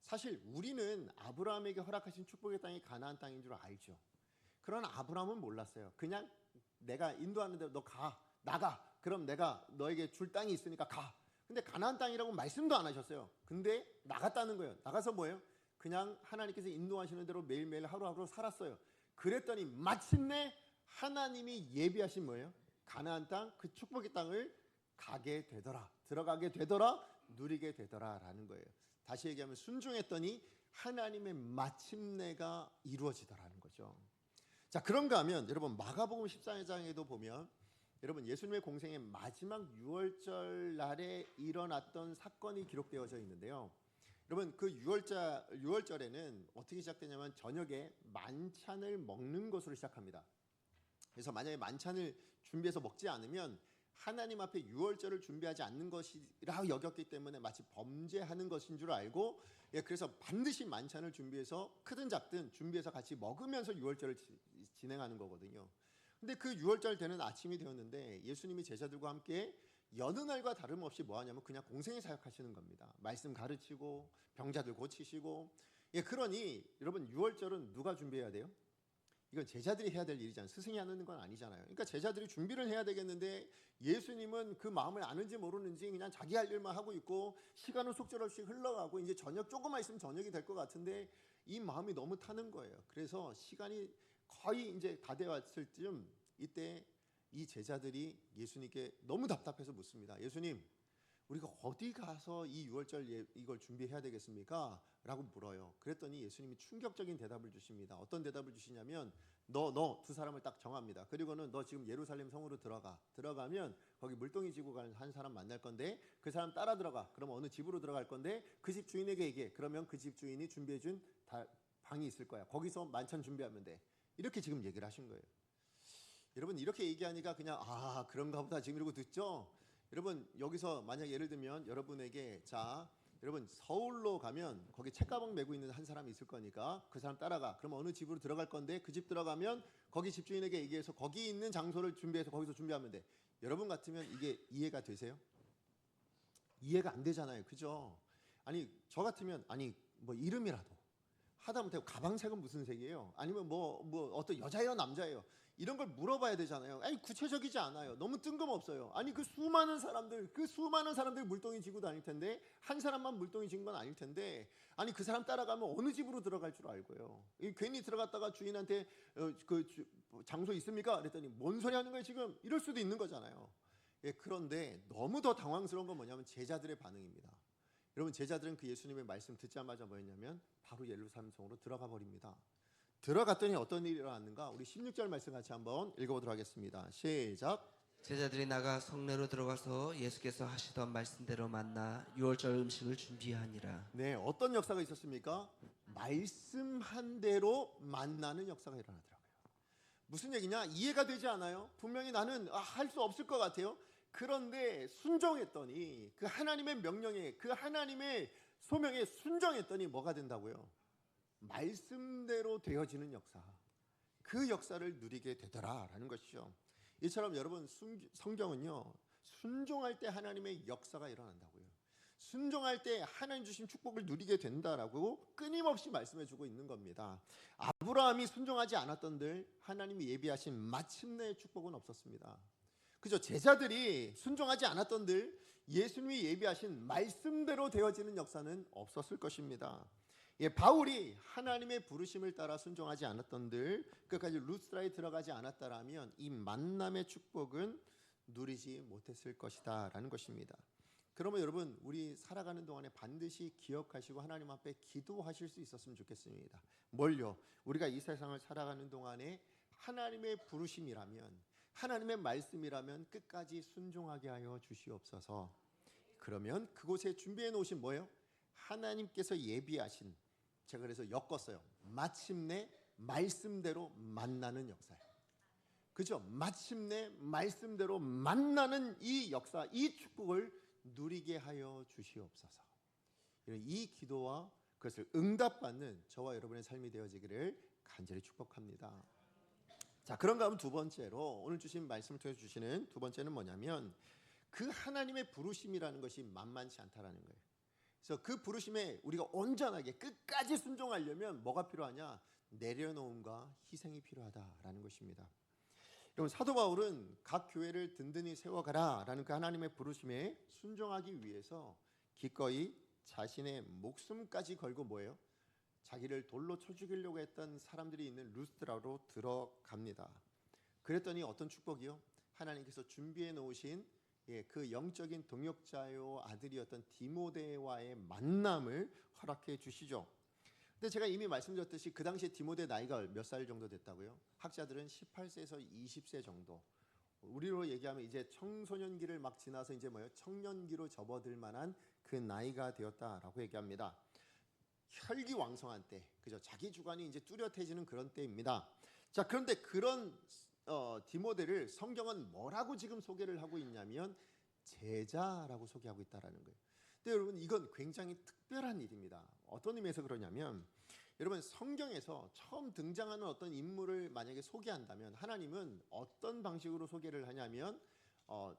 사실 우리는 아브라함에게 허락하신 축복의 땅이 가나안 땅인 줄 알죠. 그러나 아브라함은 몰랐어요. 그냥 내가 인도하는 대로 너 가, 나가. 그럼 내가 너에게 줄 땅이 있으니까 가. 근데 가나안 땅이라고 말씀도 안 하셨어요. 근데 나갔다는 거예요. 나가서 뭐예요? 그냥 하나님께서 인도하시는 대로 매일매일 하루하루 살았어요. 그랬더니 마침내 하나님이 예비하신 뭐예요? 가나안 땅, 그 축복의 땅을 가게 되더라, 들어가게 되더라, 누리게 되더라라는 거예요. 다시 얘기하면 순종했더니 하나님의 마침내가 이루어지더라는 거죠. 자, 그런가 하면 여러분 마가복음 14장에도 보면 여러분 예수님의 공생의 마지막 유월절 날에 일어났던 사건이 기록되어져 있는데요. 여러분 그 유월절에는 어떻게 시작되냐면 저녁에 만찬을 먹는 것으로 시작합니다. 그래서 만약에 만찬을 준비해서 먹지 않으면 하나님 앞에 유월절을 준비하지 않는 것이라 여겼기 때문에 마치 범죄하는 것인 줄 알고, 그래서 반드시 만찬을 준비해서 크든 작든 준비해서 같이 먹으면서 유월절을 진행하는 거거든요. 근데 그 유월절 되는 아침이 되었는데 예수님이 제자들과 함께 여느 날과 다름없이 뭐 하냐면 그냥 공생애 사역하시는 겁니다. 말씀 가르치고 병자들 고치시고. 그러니 여러분 유월절은 누가 준비해야 돼요? 이건 제자들이 해야 될 일이잖아요. 스승이 하는 건 아니잖아요. 그러니까 제자들이 준비를 해야 되겠는데 예수님은 그 마음을 아는지 모르는지 그냥 자기 할 일만 하고 있고 시간은 속절없이 흘러가고 이제 저녁 조금만 있으면 저녁이 될 것 같은데 이 마음이 너무 타는 거예요. 그래서 시간이 거의 이제 다 되었을 즈음 이때 이 제자들이 예수님께 너무 답답해서 묻습니다. 예수님, 우리가 어디 가서 이 유월절 이걸 준비해야 되겠습니까? 라고 물어요. 그랬더니 예수님이 충격적인 대답을 주십니다. 어떤 대답을 주시냐면 너 두 사람을 딱 정합니다. 그리고는 너 지금 예루살렘 성으로 들어가면 거기 물동이 지고 가는 한 사람 만날 건데 그 사람 따라 들어가. 그럼 어느 집으로 들어갈 건데 그 집 주인에게 얘기해. 그러면 그 집 주인이 준비해준 방이 있을 거야. 거기서 만찬 준비하면 돼. 이렇게 지금 얘기를 하신 거예요. 여러분 이렇게 얘기하니까 그냥 그런가 보다 지금 이러고 듣죠. 여러분 여기서 만약 예를 들면 여러분에게 여러분 서울로 가면 거기 책가방 메고 있는 한 사람이 있을 거니까 그 사람 따라가. 그러면 어느 집으로 들어갈 건데 그 집 들어가면 거기 집주인에게 얘기해서 거기 있는 장소를 준비해서 거기서 준비하면 돼. 여러분 같으면 이게 이해가 되세요? 이해가 안 되잖아요. 그죠? 아니 저 같으면 뭐 이름이라도 하다못해 가방색은 무슨 색이에요? 아니면 뭐 어떤 여자예요 남자예요? 이런 걸 물어봐야 되잖아요. 아니 구체적이지 않아요. 너무 뜬금없어요. 아니 그 수많은 사람들 물동이 지고 다닐 텐데 한 사람만 물동이 진 건 아닐 텐데 아니 그 사람 따라가면 어느 집으로 들어갈 줄 알고요. 괜히 들어갔다가 주인한테 장소 있습니까? 그랬더니 뭔 소리 하는 거예요 지금? 이럴 수도 있는 거잖아요. 그런데 너무 더 당황스러운 건 뭐냐면 제자들의 반응입니다. 여러분 제자들은 그 예수님의 말씀 듣자마자 뭐였냐면 바로 예루살렘 성으로 들어가 버립니다. 들어갔더니 어떤 일이 일어났는가? 우리 16절 말씀 같이 한번 읽어보도록 하겠습니다. 시작. 제자들이 나가 성내로 들어가서 예수께서 하시던 말씀대로 만나 유월절 음식을 준비하니라. 네, 어떤 역사가 있었습니까? 말씀한 대로 만나는 역사가 일어나더라고요. 무슨 얘기냐? 이해가 되지 않아요? 분명히 나는 할 수 없을 것 같아요. 그런데 순종했더니 그 하나님의 명령에 그 하나님의 소명에 순종했더니 뭐가 된다고요? 말씀대로 되어지는 역사, 그 역사를 누리게 되더라라는 것이죠. 이처럼 여러분 성경은요 순종할 때 하나님의 역사가 일어난다고요. 순종할 때 하나님 주신 축복을 누리게 된다라고 끊임없이 말씀해주고 있는 겁니다. 아브라함이 순종하지 않았던들 하나님이 예비하신 마침내의 축복은 없었습니다. 그죠? 제자들이 순종하지 않았던들 예수님이 예비하신 말씀대로 되어지는 역사는 없었을 것입니다. 바울이 하나님의 부르심을 따라 순종하지 않았던들 끝까지 루스드라에 들어가지 않았다라면 이 만남의 축복은 누리지 못했을 것이다 라는 것입니다. 그러면 여러분 우리 살아가는 동안에 반드시 기억하시고 하나님 앞에 기도하실 수 있었으면 좋겠습니다. 뭘요? 우리가 이 세상을 살아가는 동안에 하나님의 부르심이라면 하나님의 말씀이라면 끝까지 순종하게 하여 주시옵소서. 그러면 그곳에 준비해 놓으신 뭐예요? 하나님께서 예비하신, 제가 그래서 엮었어요. 마침내 말씀대로 만나는 역사예요. 그죠? 마침내 말씀대로 만나는 이 역사, 이 축복을 누리게 하여 주시옵소서. 이 기도와 그것을 응답받는 저와 여러분의 삶이 되어지기를 간절히 축복합니다. 자, 그런가 하면 두 번째로 오늘 주신 말씀을 통해 주시는 두 번째는 뭐냐면 그 하나님의 부르심이라는 것이 만만치 않다라는 거예요. 그래서 그 부르심에 우리가 온전하게 끝까지 순종하려면 뭐가 필요하냐? 내려놓음과 희생이 필요하다라는 것입니다. 여러분 사도 바울은 각 교회를 든든히 세워가라라는 그 하나님의 부르심에 순종하기 위해서 기꺼이 자신의 목숨까지 걸고 뭐예요? 자기를 돌로 쳐 죽이려고 했던 사람들이 있는 루스드라로 들어갑니다. 그랬더니 어떤 축복이요? 하나님께서 준비해 놓으신 그 영적인 동역자요 아들이었던 디모데와의 만남을 허락해 주시죠. 근데 제가 이미 말씀드렸듯이 그 당시에 디모데 나이가 몇 살 정도 됐다고요? 학자들은 18세에서 20세 정도. 우리로 얘기하면 이제 청소년기를 막 지나서 이제 뭐예요? 청년기로 접어들 만한 그 나이가 되었다라고 얘기합니다. 혈기왕성한 때, 그죠? 자기 주관이 이제 뚜렷해지는 그런 때입니다. 자, 그런데 그런 디모데를 성경은 뭐라고 지금 소개를 하고 있냐면 제자라고 소개하고 있다라는 거예요. 근데 여러분 이건 굉장히 특별한 일입니다. 어떤 의미에서 그러냐면 여러분 성경에서 처음 등장하는 어떤 인물을 만약에 소개한다면 하나님은 어떤 방식으로 소개를 하냐면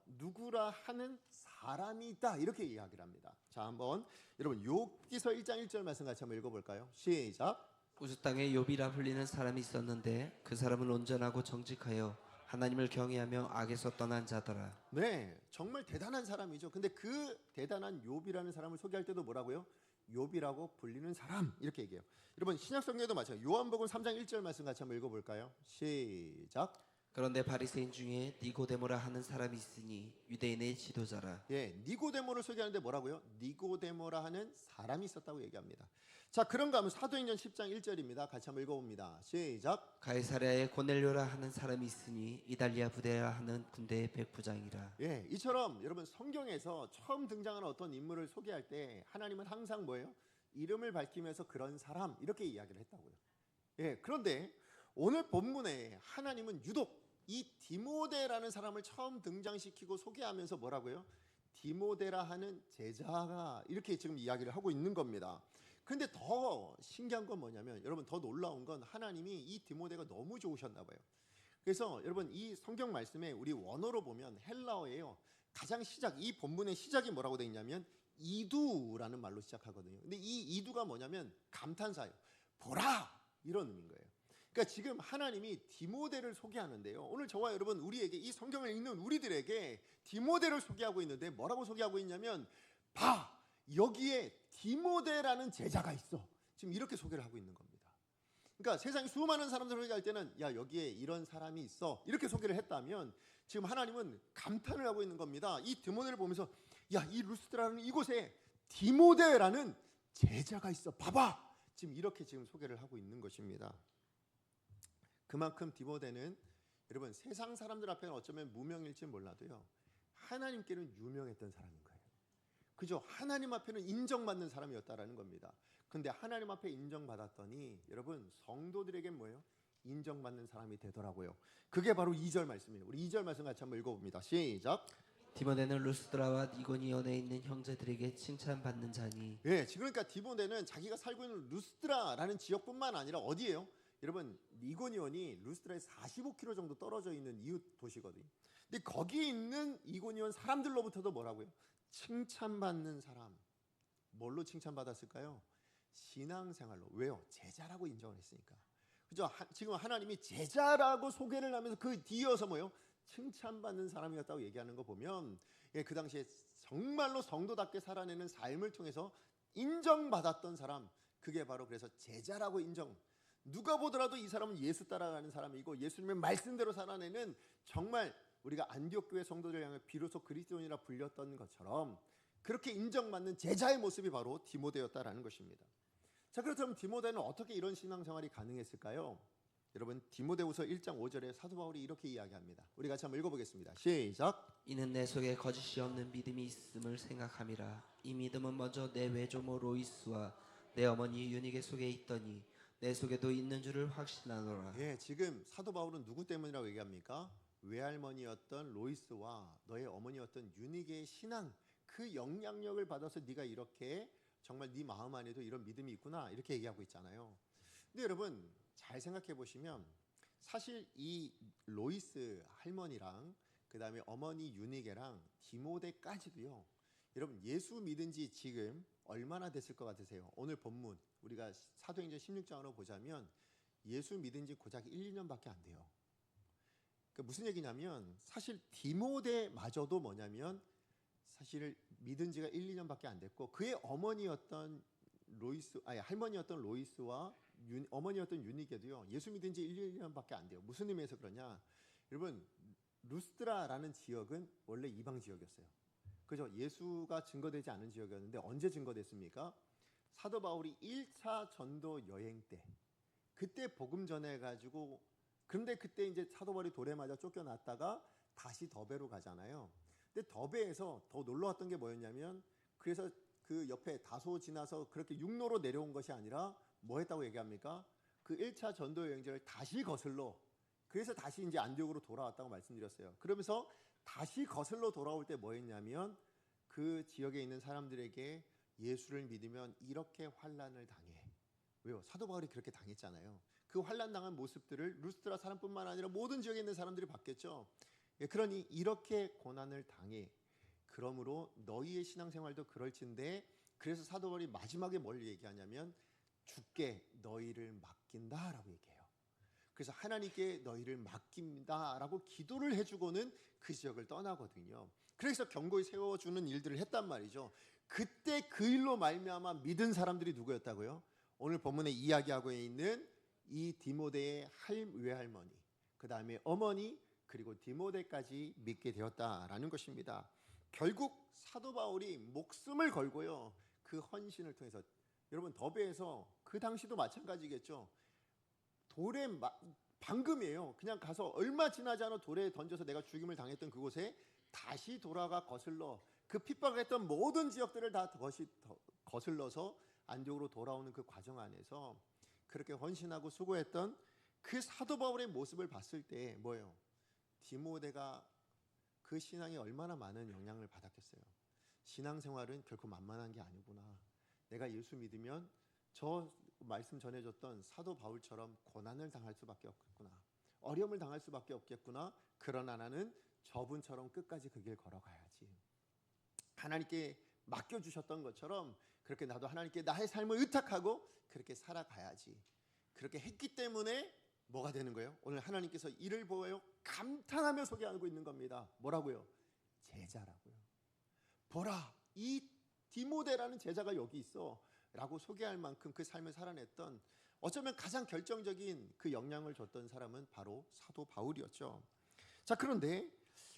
누구라 하는 사람이 있다 이렇게 이야기를 합니다. 자, 한번 여러분 욥기서 1장 1절 말씀 같이 한번 읽어볼까요? 시작. 우주 땅에 욥이라 불리는 사람이 있었는데 그 사람은 온전하고 정직하여 하나님을 경외하며 악에서 떠난 자더라. 네, 정말 대단한 사람이죠. 근데 그 대단한 욥이라는 사람을 소개할 때도 뭐라고요? 욥이라고 불리는 사람 이렇게 얘기해요. 여러분 신약 성경에도 마찬가지예요. 요한복음 3장 1절 말씀 같이 한번 읽어볼까요? 시작. 그런데 바리새인 중에 니고데모라 하는 사람이 있으니 유대인의 지도자라. 예, 니고데모를 소개하는데 뭐라고요? 니고데모라 하는 사람이 있었다고 얘기합니다. 자, 그런가 하면 사도행전 10장 1절입니다. 같이 한번 읽어봅니다. 시작. 가이사랴에 고넬료라 하는 사람이 있으니 이달리아 부대라 하는 군대의 백부장이라. 예, 이처럼 여러분 성경에서 처음 등장하는 어떤 인물을 소개할 때 하나님은 항상 뭐예요? 이름을 밝히면서 그런 사람 이렇게 이야기를 했다고요. 예, 그런데 오늘 본문에 하나님은 유독 이 디모데라는 사람을 처음 등장시키고 소개하면서 뭐라고요? 디모데라 하는 제자가 이렇게 지금 이야기를 하고 있는 겁니다. 근데 더 신기한 건 뭐냐면 여러분 더 놀라운 건 하나님이 이 디모데가 너무 좋으셨나 봐요. 그래서 여러분 이 성경 말씀에 우리 원어로 보면 헬라어예요. 가장 시작 이 본문의 시작이 뭐라고 되어 있냐면 이두라는 말로 시작하거든요. 근데 이 이두가 뭐냐면 감탄사예요. 보라 이런 의미인 거예요. 그러니까 지금 하나님이 디모데를 소개하는데요. 오늘 저와 여러분 우리에게 이 성경을 읽는 우리들에게 디모데를 소개하고 있는데 뭐라고 소개하고 있냐면 봐 여기에 디모데라는 제자가 있어. 지금 이렇게 소개를 하고 있는 겁니다. 그러니까 세상에 수많은 사람들을 소개할 때는 야 여기에 이런 사람이 있어 이렇게 소개를 했다면 지금 하나님은 감탄을 하고 있는 겁니다. 이 디모데를 보면서 야 이 루스드라는 이곳에 디모데라는 제자가 있어. 봐봐. 지금 이렇게 지금 소개를 하고 있는 것입니다. 그만큼 디모데는 여러분 세상 사람들 앞에는 어쩌면 무명일지 몰라도요. 하나님께는 유명했던 사람인 거예요. 그죠? 하나님 앞에는 인정받는 사람이었다라는 겁니다. 근데 하나님 앞에 인정받았더니 여러분 성도들에게 뭐예요? 인정받는 사람이 되더라고요. 그게 바로 2절 말씀이에요. 우리 2절 말씀 같이 한번 읽어봅니다. 시작. 디모데는 루스드라와 이고니온에 있는 형제들에게 칭찬받는 자니. 예, 그러니까 디모데는 자기가 살고 있는 루스드라라는 지역뿐만 아니라 어디예요? 여러분 이고니온이 루스드라에 45km 정도 떨어져 있는 이웃 도시거든요. 근데 거기에 있는 이고니온 사람들로부터도 뭐라고요? 칭찬받는 사람. 뭘로 칭찬받았을까요? 신앙생활로. 왜요? 제자라고 인정을 했으니까. 그죠? 지금 하나님이 제자라고 소개를 하면서 그 뒤이어서 뭐예요? 칭찬받는 사람이었다고 얘기하는 거 보면 예, 그 당시에 정말로 성도답게 살아내는 삶을 통해서 인정받았던 사람. 그게 바로 그래서 제자라고 인정. 누가 보더라도 이 사람은 예수 따라가는 사람이고 예수님의 말씀대로 살아내는 정말 우리가 안디옥 교회 성도들 향해 비로소 그리스도인이라 불렸던 것처럼 그렇게 인정받는 제자의 모습이 바로 디모데였다라는 것입니다. 자, 그렇다면 디모데는 어떻게 이런 신앙생활이 가능했을까요? 여러분 디모데후서 1장 5절에 사도 바울이 이렇게 이야기합니다. 우리 같이 한번 읽어보겠습니다. 시작. 이는 내 속에 거짓이 없는 믿음이 있음을 생각함이라. 이 믿음은 먼저 내 외조모 로이스와 내 어머니 유니게 속에 있더니 내 속에도 있는 줄을 확신하노라. 예, 지금 사도 바울은 누구 때문이라고 얘기합니까? 외할머니였던 로이스와 너의 어머니였던 유니게의 신앙 그 영향력을 받아서 네가 이렇게 정말 네 마음 안에도 이런 믿음이 있구나 이렇게 얘기하고 있잖아요. 근데 여러분 잘 생각해 보시면 사실 이 로이스 할머니랑 그 다음에 어머니 유니게랑 디모데까지도요. 여러분 예수 믿은 지 지금 얼마나 됐을 것 같으세요? 오늘 본문 우리가 사도행전 16장으로 보자면 예수 믿은 지 고작 1, 2년밖에 안 돼요. 그 무슨 얘기냐면 사실 디모데마저도 뭐냐면 사실 믿은 지가 1, 2년밖에 안 됐고 그의 어머니였던 할머니였던 로이스와 어머니였던 유니게도요. 예수 믿은 지 1, 2년밖에 안 돼요. 무슨 의미에서 그러냐? 여러분 루스드라라는 지역은 원래 이방 지역이었어요. 그죠? 예수가 증거되지 않은 지역이었는데 언제 증거됐습니까? 사도 바울이 1차 전도 여행 때 그때 복음 전해 가지고 근데 그때 이제 사도 바울이 돌에 맞아 쫓겨났다가 다시 더베로 가잖아요. 근데 더베에서 더 놀라웠던 게 뭐였냐면 그래서 그 옆에 다소 지나서 그렇게 육로로 내려온 것이 아니라 뭐 했다고 얘기합니까? 그 1차 전도 여행지를 다시 거슬러 그래서 다시 이제 안디옥으로 돌아왔다고 말씀드렸어요. 그러면서 다시 거슬러 돌아올 때 뭐 했냐면 그 지역에 있는 사람들에게 예수를 믿으면 이렇게 환난을 당해. 왜요? 사도 바울이 그렇게 당했잖아요. 그 환난 당한 모습들을 루스드라 사람뿐만 아니라 모든 지역에 있는 사람들이 봤겠죠. 그러니 이렇게 고난을 당해. 그러므로 너희의 신앙생활도 그럴진데 그래서 사도 바울이 마지막에 뭘 얘기하냐면 주께 너희를 맡긴다라고 얘기해요. 그래서 하나님께 너희를 맡긴다라고 기도를 해주고는 그 지역을 떠나거든요. 그래서 경고에 세워주는 일들을 했단 말이죠. 그때 그 일로 말미암아 믿은 사람들이 누구였다고요? 오늘 본문에 이야기하고 있는 이 디모데의 외할머니, 그 다음에 어머니, 그리고 디모데까지 믿게 되었다라는 것입니다. 결국 사도 바울이 목숨을 걸고요. 그 헌신을 통해서 여러분 더베에서 그 당시도 마찬가지겠죠. 돌에 방금이에요. 그냥 가서 얼마 지나지 않아 돌에 던져서 내가 죽임을 당했던 그곳에 다시 돌아가 거슬러 그 핍박했던 모든 지역들을 다 거슬러서 안디옥으로 돌아오는 그 과정 안에서 그렇게 헌신하고 수고했던 그 사도 바울의 모습을 봤을 때 뭐예요? 디모데가 그 신앙이 얼마나 많은 영향을 받았겠어요. 신앙생활은 결코 만만한 게 아니구나. 내가 예수 믿으면 저 말씀 전해줬던 사도 바울처럼 고난을 당할 수밖에 없겠구나. 어려움을 당할 수밖에 없겠구나. 그러나 나는 저분처럼 끝까지 그 길 걸어가야지. 하나님께 맡겨주셨던 것처럼 그렇게 나도 하나님께 나의 삶을 의탁하고 그렇게 살아가야지. 그렇게 했기 때문에 뭐가 되는 거예요? 오늘 하나님께서 이를 보여 감탄하며 소개하고 있는 겁니다. 뭐라고요? 제자라고요. 보라, 이 디모데라는 제자가 여기 있어 라고 소개할 만큼 그 삶을 살아냈던 어쩌면 가장 결정적인 그 영향을 줬던 사람은 바로 사도 바울이었죠. 자, 그런데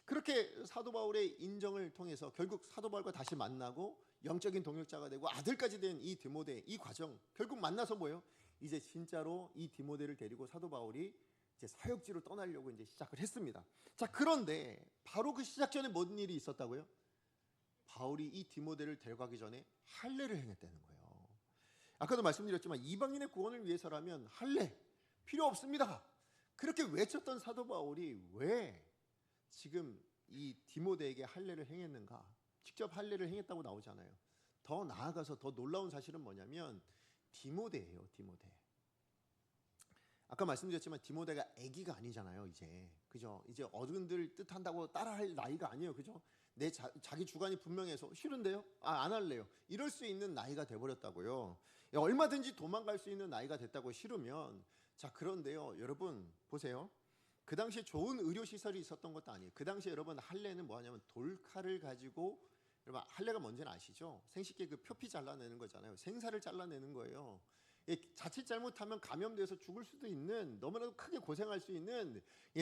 그렇게 사도 바울의 인정을 통해서 결국 사도 바울과 다시 만나고 영적인 동역자가 되고 아들까지 된 이 디모데, 이 과정 결국 만나서 뭐예요? 이제 진짜로 이 디모데를 데리고 사도 바울이 이제 사역지로 떠나려고 이제 시작을 했습니다. 자, 그런데 바로 그 시작 전에 뭔 일이 있었다고요? 바울이 이 디모데를 데려가기 전에 할례를 행했다는 거예요. 아까도 말씀드렸지만 이방인의 구원을 위해서라면 할례 필요 없습니다. 그렇게 외쳤던 사도 바울이 왜 지금 이 디모데에게 할례를 행했는가? 직접 할례를 행했다고 나오잖아요. 더 나아가서 더 놀라운 사실은 뭐냐면 디모데예요. 디모데. 아까 말씀드렸지만 디모데가 아기가 아니잖아요. 이제 그죠? 이제 어른들 뜻한다고 따라할 나이가 아니에요. 그죠? 자기 주관이 분명해서 싫은데요? 안 할래요. 이럴 수 있는 나이가 돼버렸다고요. 얼마든지 도망갈 수 있는 나이가 됐다고 싫으면 자, 그런데요. 여러분 보세요. 그 당시에 좋은 의료시설이 있었던 것도 아니에요. 그 당시에 여러분 할례는 뭐하냐면 돌칼을 가지고 여러분 할례가 뭔지는 아시죠? 생식기 그 표피 잘라내는 거잖아요. 생사를 잘라내는 거예요. 자칫 잘못하면 감염돼서 죽을 수도 있는 너무나도 크게 고생할 수 있는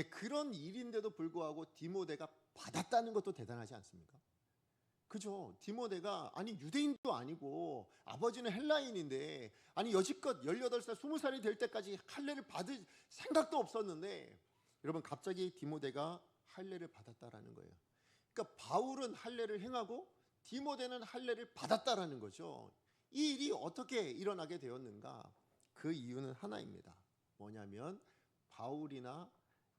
그런 일인데도 불구하고 디모데가 받았다는 것도 대단하지 않습니까? 그죠? 디모데가 아니 유대인도 아니고 아버지는 헬라인인데 아니 여지껏 18살 20살이 될 때까지 할례를 받을 생각도 없었는데 여러분 갑자기 디모데가 할례를 받았다라는 거예요. 그러니까 바울은 할례를 행하고 디모데는 할례를 받았다라는 거죠. 이 일이 어떻게 일어나게 되었는가? 그 이유는 하나입니다. 뭐냐면 바울이나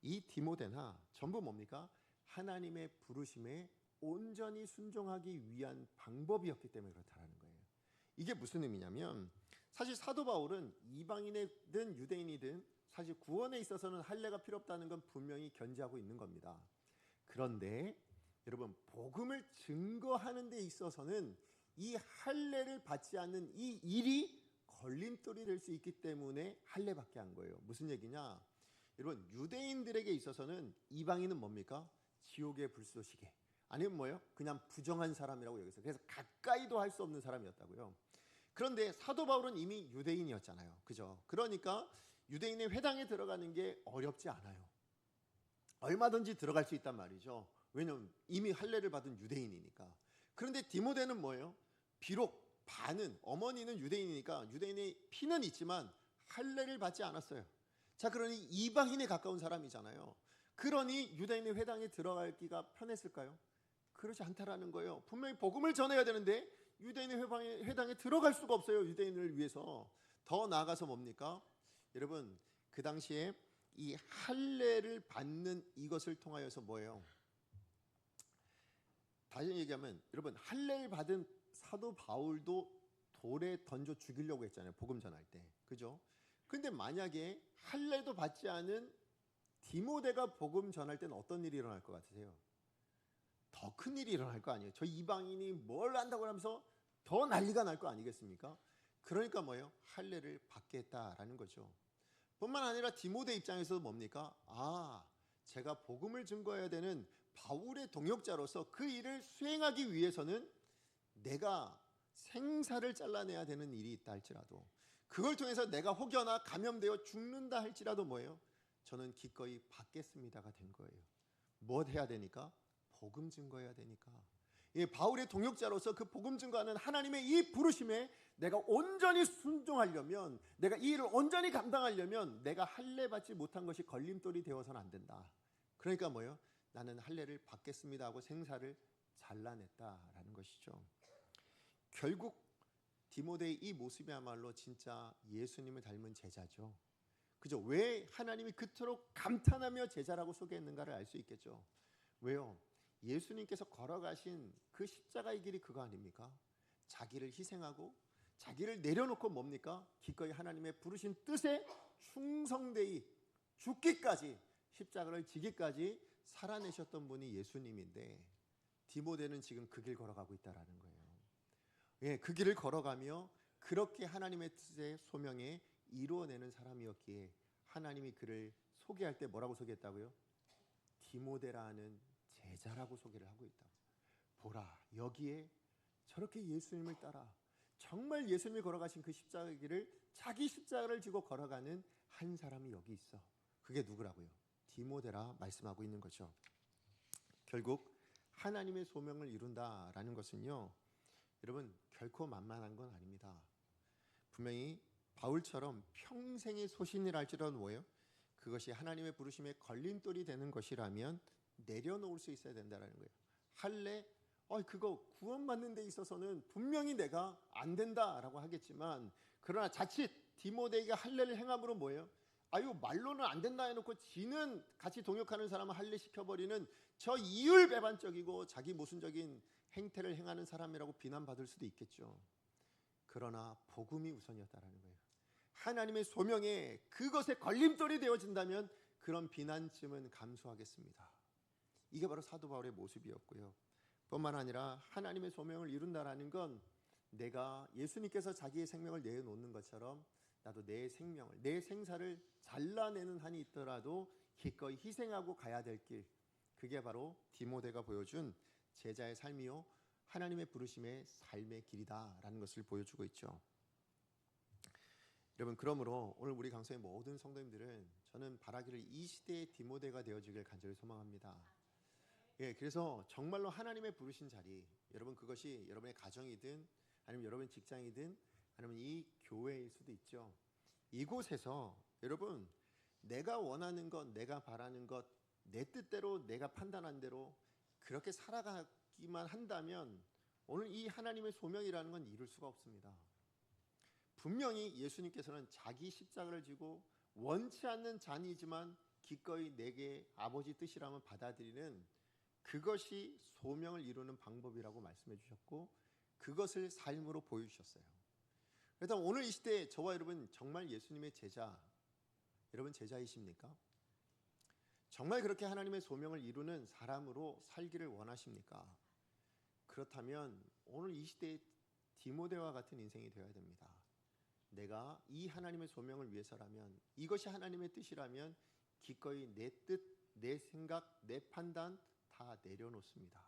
이 디모데나 전부 뭡니까? 하나님의 부르심에 온전히 순종하기 위한 방법이었기 때문에 그렇다는 거예요. 이게 무슨 의미냐면 사실 사도 바울은 이방인이든 유대인이든 사실 구원에 있어서는 할례가 필요 없다는 건 분명히 견지하고 있는 겁니다. 그런데 여러분 복음을 증거하는 데 있어서는 이 할례를 받지 않는 이 일이 걸림돌이 될 수 있기 때문에 할례받게 한 거예요. 무슨 얘기냐? 여러분 유대인들에게 있어서는 이방인은 뭡니까? 지옥의 불쏘시개, 아니면 뭐예요? 그냥 부정한 사람이라고 여기서, 그래서 가까이도 할 수 없는 사람이었다고요. 그런데 사도 바울은 이미 유대인이었잖아요, 그죠? 그러니까 유대인의 회당에 들어가는 게 어렵지 않아요. 얼마든지 들어갈 수 있단 말이죠. 왜냐하면 이미 할례를 받은 유대인이니까. 그런데 디모데는 뭐예요? 비록 반은, 어머니는 유대인이니까 유대인의 피는 있지만 할례를 받지 않았어요. 자, 그러니 이방인에 가까운 사람이잖아요. 그러니 유대인의 회당에 들어가기가 편했을까요? 그렇지 않다라는 거예요. 분명히 복음을 전해야 되는데 유대인의 회당에 들어갈 수가 없어요, 유대인을 위해서. 더 나아가서 뭡니까? 여러분, 그 당시에 이 할례를 받는 이것을 통하여서 뭐예요? 다시 얘기하면 여러분, 할례를 받은 사도 바울도 돌에 던져 죽이려고 했잖아요, 복음 전할 때, 그죠? 근데 만약에 할례도 받지 않은 디모데가 복음 전할 때는 어떤 일이 일어날 것 같으세요? 더 큰 일이 일어날 거 아니에요. 저 이방인이 뭘 안다고 하면서 더 난리가 날 거 아니겠습니까? 그러니까 뭐예요? 할례를 받겠다라는 거죠. 뿐만 아니라 디모데 입장에서도 뭡니까? 아, 제가 복음을 증거해야 되는 바울의 동역자로서 그 일을 수행하기 위해서는 내가 생사를 잘라내야 되는 일이 있다 할지라도, 그걸 통해서 내가 혹여나 감염되어 죽는다 할지라도 뭐예요? 저는 기꺼이 받겠습니다가 된 거예요. 뭐 해야 되니까? 복음 증거해야 되니까. 예, 바울의 동역자로서 그 복음 증거하는 하나님의 이 부르심에 내가 온전히 순종하려면, 내가 이 일을 온전히 감당하려면 내가 할례 받지 못한 것이 걸림돌이 되어서는 안 된다. 그러니까 뭐예요? 나는 할례를 받겠습니다 하고 생사를 잘라냈다라는 것이죠. 결국 디모데의 이 모습이야말로 진짜 예수님을 닮은 제자죠. 그죠? 왜 하나님이 그토록 감탄하며 제자라고 소개했는가를 알 수 있겠죠. 왜요? 예수님께서 걸어가신 그 십자가의 길이 그거 아닙니까? 자기를 희생하고 자기를 내려놓고 뭡니까? 기꺼이 하나님의 부르신 뜻에 충성되이 죽기까지, 십자가를 지기까지 살아내셨던 분이 예수님인데, 디모데는 지금 그 길 걸어가고 있다라는 거예요. 예, 그 길을 걸어가며 그렇게 하나님의 뜻의 소명에 이루어내는 사람이었기에 하나님이 그를 소개할 때 뭐라고 소개했다고요? 디모데라는 제자라고 소개를 하고 있다. 보라, 여기에 저렇게 예수님을 따라 정말 예수님이 걸어가신 그 십자가의 길을, 자기 십자가를 지고 걸어가는 한 사람이 여기 있어. 그게 누구라고요? 디모데라 말씀하고 있는 거죠. 결국 하나님의 소명을 이룬다라는 것은요, 여러분 결코 만만한 건 아닙니다. 분명히 바울처럼 평생의 소신이라 할지라도 뭐예요? 그것이 하나님의 부르심에 걸림돌이 되는 것이라면 내려놓을 수 있어야 된다는 거예요. 할례, 그거 구원받는 데 있어서는 분명히 내가 안 된다라고 하겠지만, 그러나 자칫 디모데에게 할례를 행함으로 뭐예요? 말로는 안 된다 해놓고 지는 같이 동역하는 사람을 할례 시켜버리는 저 이율배반적이고 자기 모순적인 행태를 행하는 사람이라고 비난받을 수도 있겠죠. 그러나 복음이 우선이었다라는 거예요. 하나님의 소명에 그것에 걸림돌이 되어진다면 그런 비난쯤은 감수하겠습니다. 이게 바로 사도 바울의 모습이었고요. 뿐만 아니라 하나님의 소명을 이룬다라는 건 내가 예수님께서 자기의 생명을 내놓는 것처럼 나도 내 생명을, 내 생사를 잘라내는 한이 있더라도 기꺼이 희생하고 가야 될 길, 그게 바로 디모데가 보여준 제자의 삶이요 하나님의 부르심의 삶의 길이다라는 것을 보여주고 있죠. 여러분, 그러므로 오늘 우리 강성의 모든 성도님들은 저는 바라기를 이 시대의 디모데가 되어주길 간절히 소망합니다. 예, 그래서 정말로 하나님의 부르신 자리, 여러분 그것이 여러분의 가정이든 아니면 여러분의 직장이든 아니면 이 교회일 수도 있죠. 이곳에서 여러분 내가 원하는 것, 내가 바라는 것, 내 뜻대로 내가 판단한 대로 그렇게 살아가기만 한다면 오늘 이 하나님의 소명이라는 건 이룰 수가 없습니다. 분명히 예수님께서는 자기 십자가를 지고 원치 않는 잔이지만 기꺼이 내게 아버지 뜻이라면 받아들이는 그것이 소명을 이루는 방법이라고 말씀해 주셨고, 그것을 삶으로 보여주셨어요. 그래서 오늘 이 시대에 저와 여러분 정말 예수님의 제자, 여러분 제자이십니까? 정말 그렇게 하나님의 소명을 이루는 사람으로 살기를 원하십니까? 그렇다면 오늘 이 시대에 디모데와 같은 인생이 되어야 됩니다. 내가 이 하나님의 소명을 위해서라면, 이것이 하나님의 뜻이라면 기꺼이 내 뜻, 내 생각, 내 판단 다 내려놓습니다.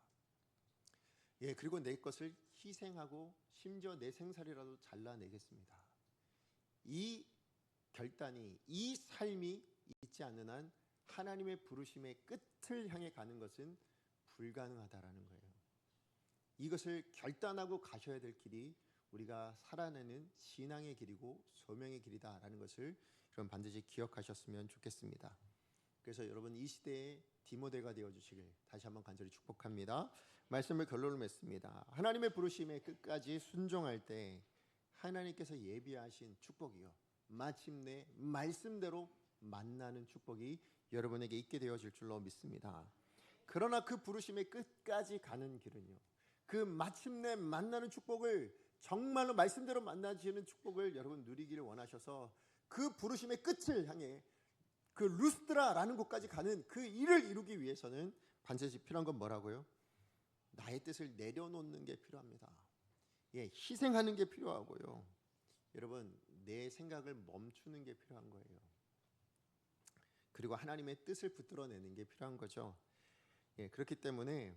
예, 그리고 내 것을 희생하고 심지어 내 생사리라도 잘라내겠습니다. 이 결단이, 이 삶이 있지 않는 한 하나님의 부르심의 끝을 향해 가는 것은 불가능하다라는 거예요. 이것을 결단하고 가셔야 될 길이 우리가 살아내는 신앙의 길이고 소명의 길이다라는 것을 여러분 반드시 기억하셨으면 좋겠습니다. 그래서 여러분 이 시대에 디모데가 되어주시길 다시 한번 간절히 축복합니다. 말씀을 결론을 맺습니다. 하나님의 부르심에 끝까지 순종할 때 하나님께서 예비하신 축복이요, 마침내 말씀대로 만나는 축복이 여러분에게 있게 되어질 줄로 믿습니다. 그러나 그 부르심의 끝까지 가는 길은요, 그 마침내 만나는 축복을 정말로 말씀대로 만나지는 축복을 여러분 누리기를 원하셔서 그 부르심의 끝을 향해 그 루스드라라는 곳까지 가는 그 일을 이루기 위해서는 반드시 필요한 건 뭐라고요? 나의 뜻을 내려놓는 게 필요합니다. 예, 희생하는 게 필요하고요. 여러분 내 생각을 멈추는 게 필요한 거예요. 그리고 하나님의 뜻을 붙들어내는 게 필요한 거죠. 예, 그렇기 때문에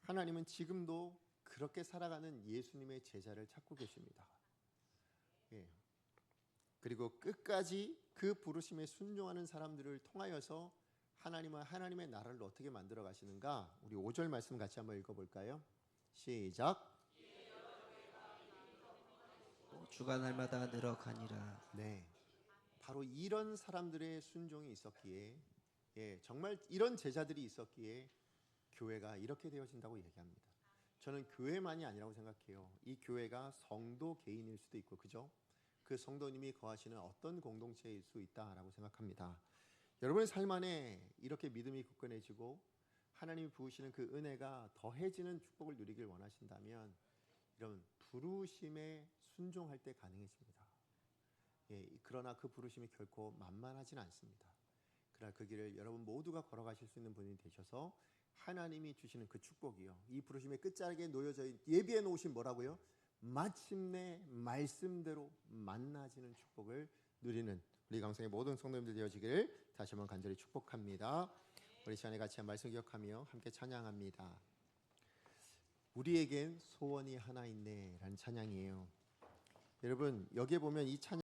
하나님은 지금도 그렇게 살아가는 예수님의 제자를 찾고 계십니다. 예. 그리고 끝까지 그 부르심에 순종하는 사람들을 통하여서 하나님은 하나님의 나라를 어떻게 만들어 가시는가? 우리 5절 말씀 같이 한번 읽어볼까요? 시작. 주가 날마다 늘어가니라. 네, 바로 이런 사람들의 순종이 있었기에, 예, 정말 이런 제자들이 있었기에 교회가 이렇게 되어진다고 얘기합니다. 저는 교회만이 아니라고 생각해요. 이 교회가 성도 개인일 수도 있고, 그죠? 그 성도님이 거하시는 어떤 공동체일 수 있다라고 생각합니다. 여러분의 삶 안에 이렇게 믿음이 굳건해지고 하나님이 부으시는 그 은혜가 더해지는 축복을 누리길 원하신다면 이런 부르심에 순종할 때 가능해집니다. 예, 그러나 그 부르심이 결코 만만하진 않습니다. 그러나 그 길을 여러분 모두가 걸어가실 수 있는 분이 되셔서 하나님이 주시는 그 축복이요, 이 부르심의 끝자락에 놓여져 예비해 놓으신 뭐라고요? 마침내 말씀대로 만나지는 축복을 누리는 우리 강성의 모든 성도님들 되어지기를 다시 한번 간절히 축복합니다. 우리 시간에 같이 한 말씀 기억하며 함께 찬양합니다. 우리에겐 소원이 하나 있네 라는 찬양이에요. 여러분 여기에 보면 이 찬양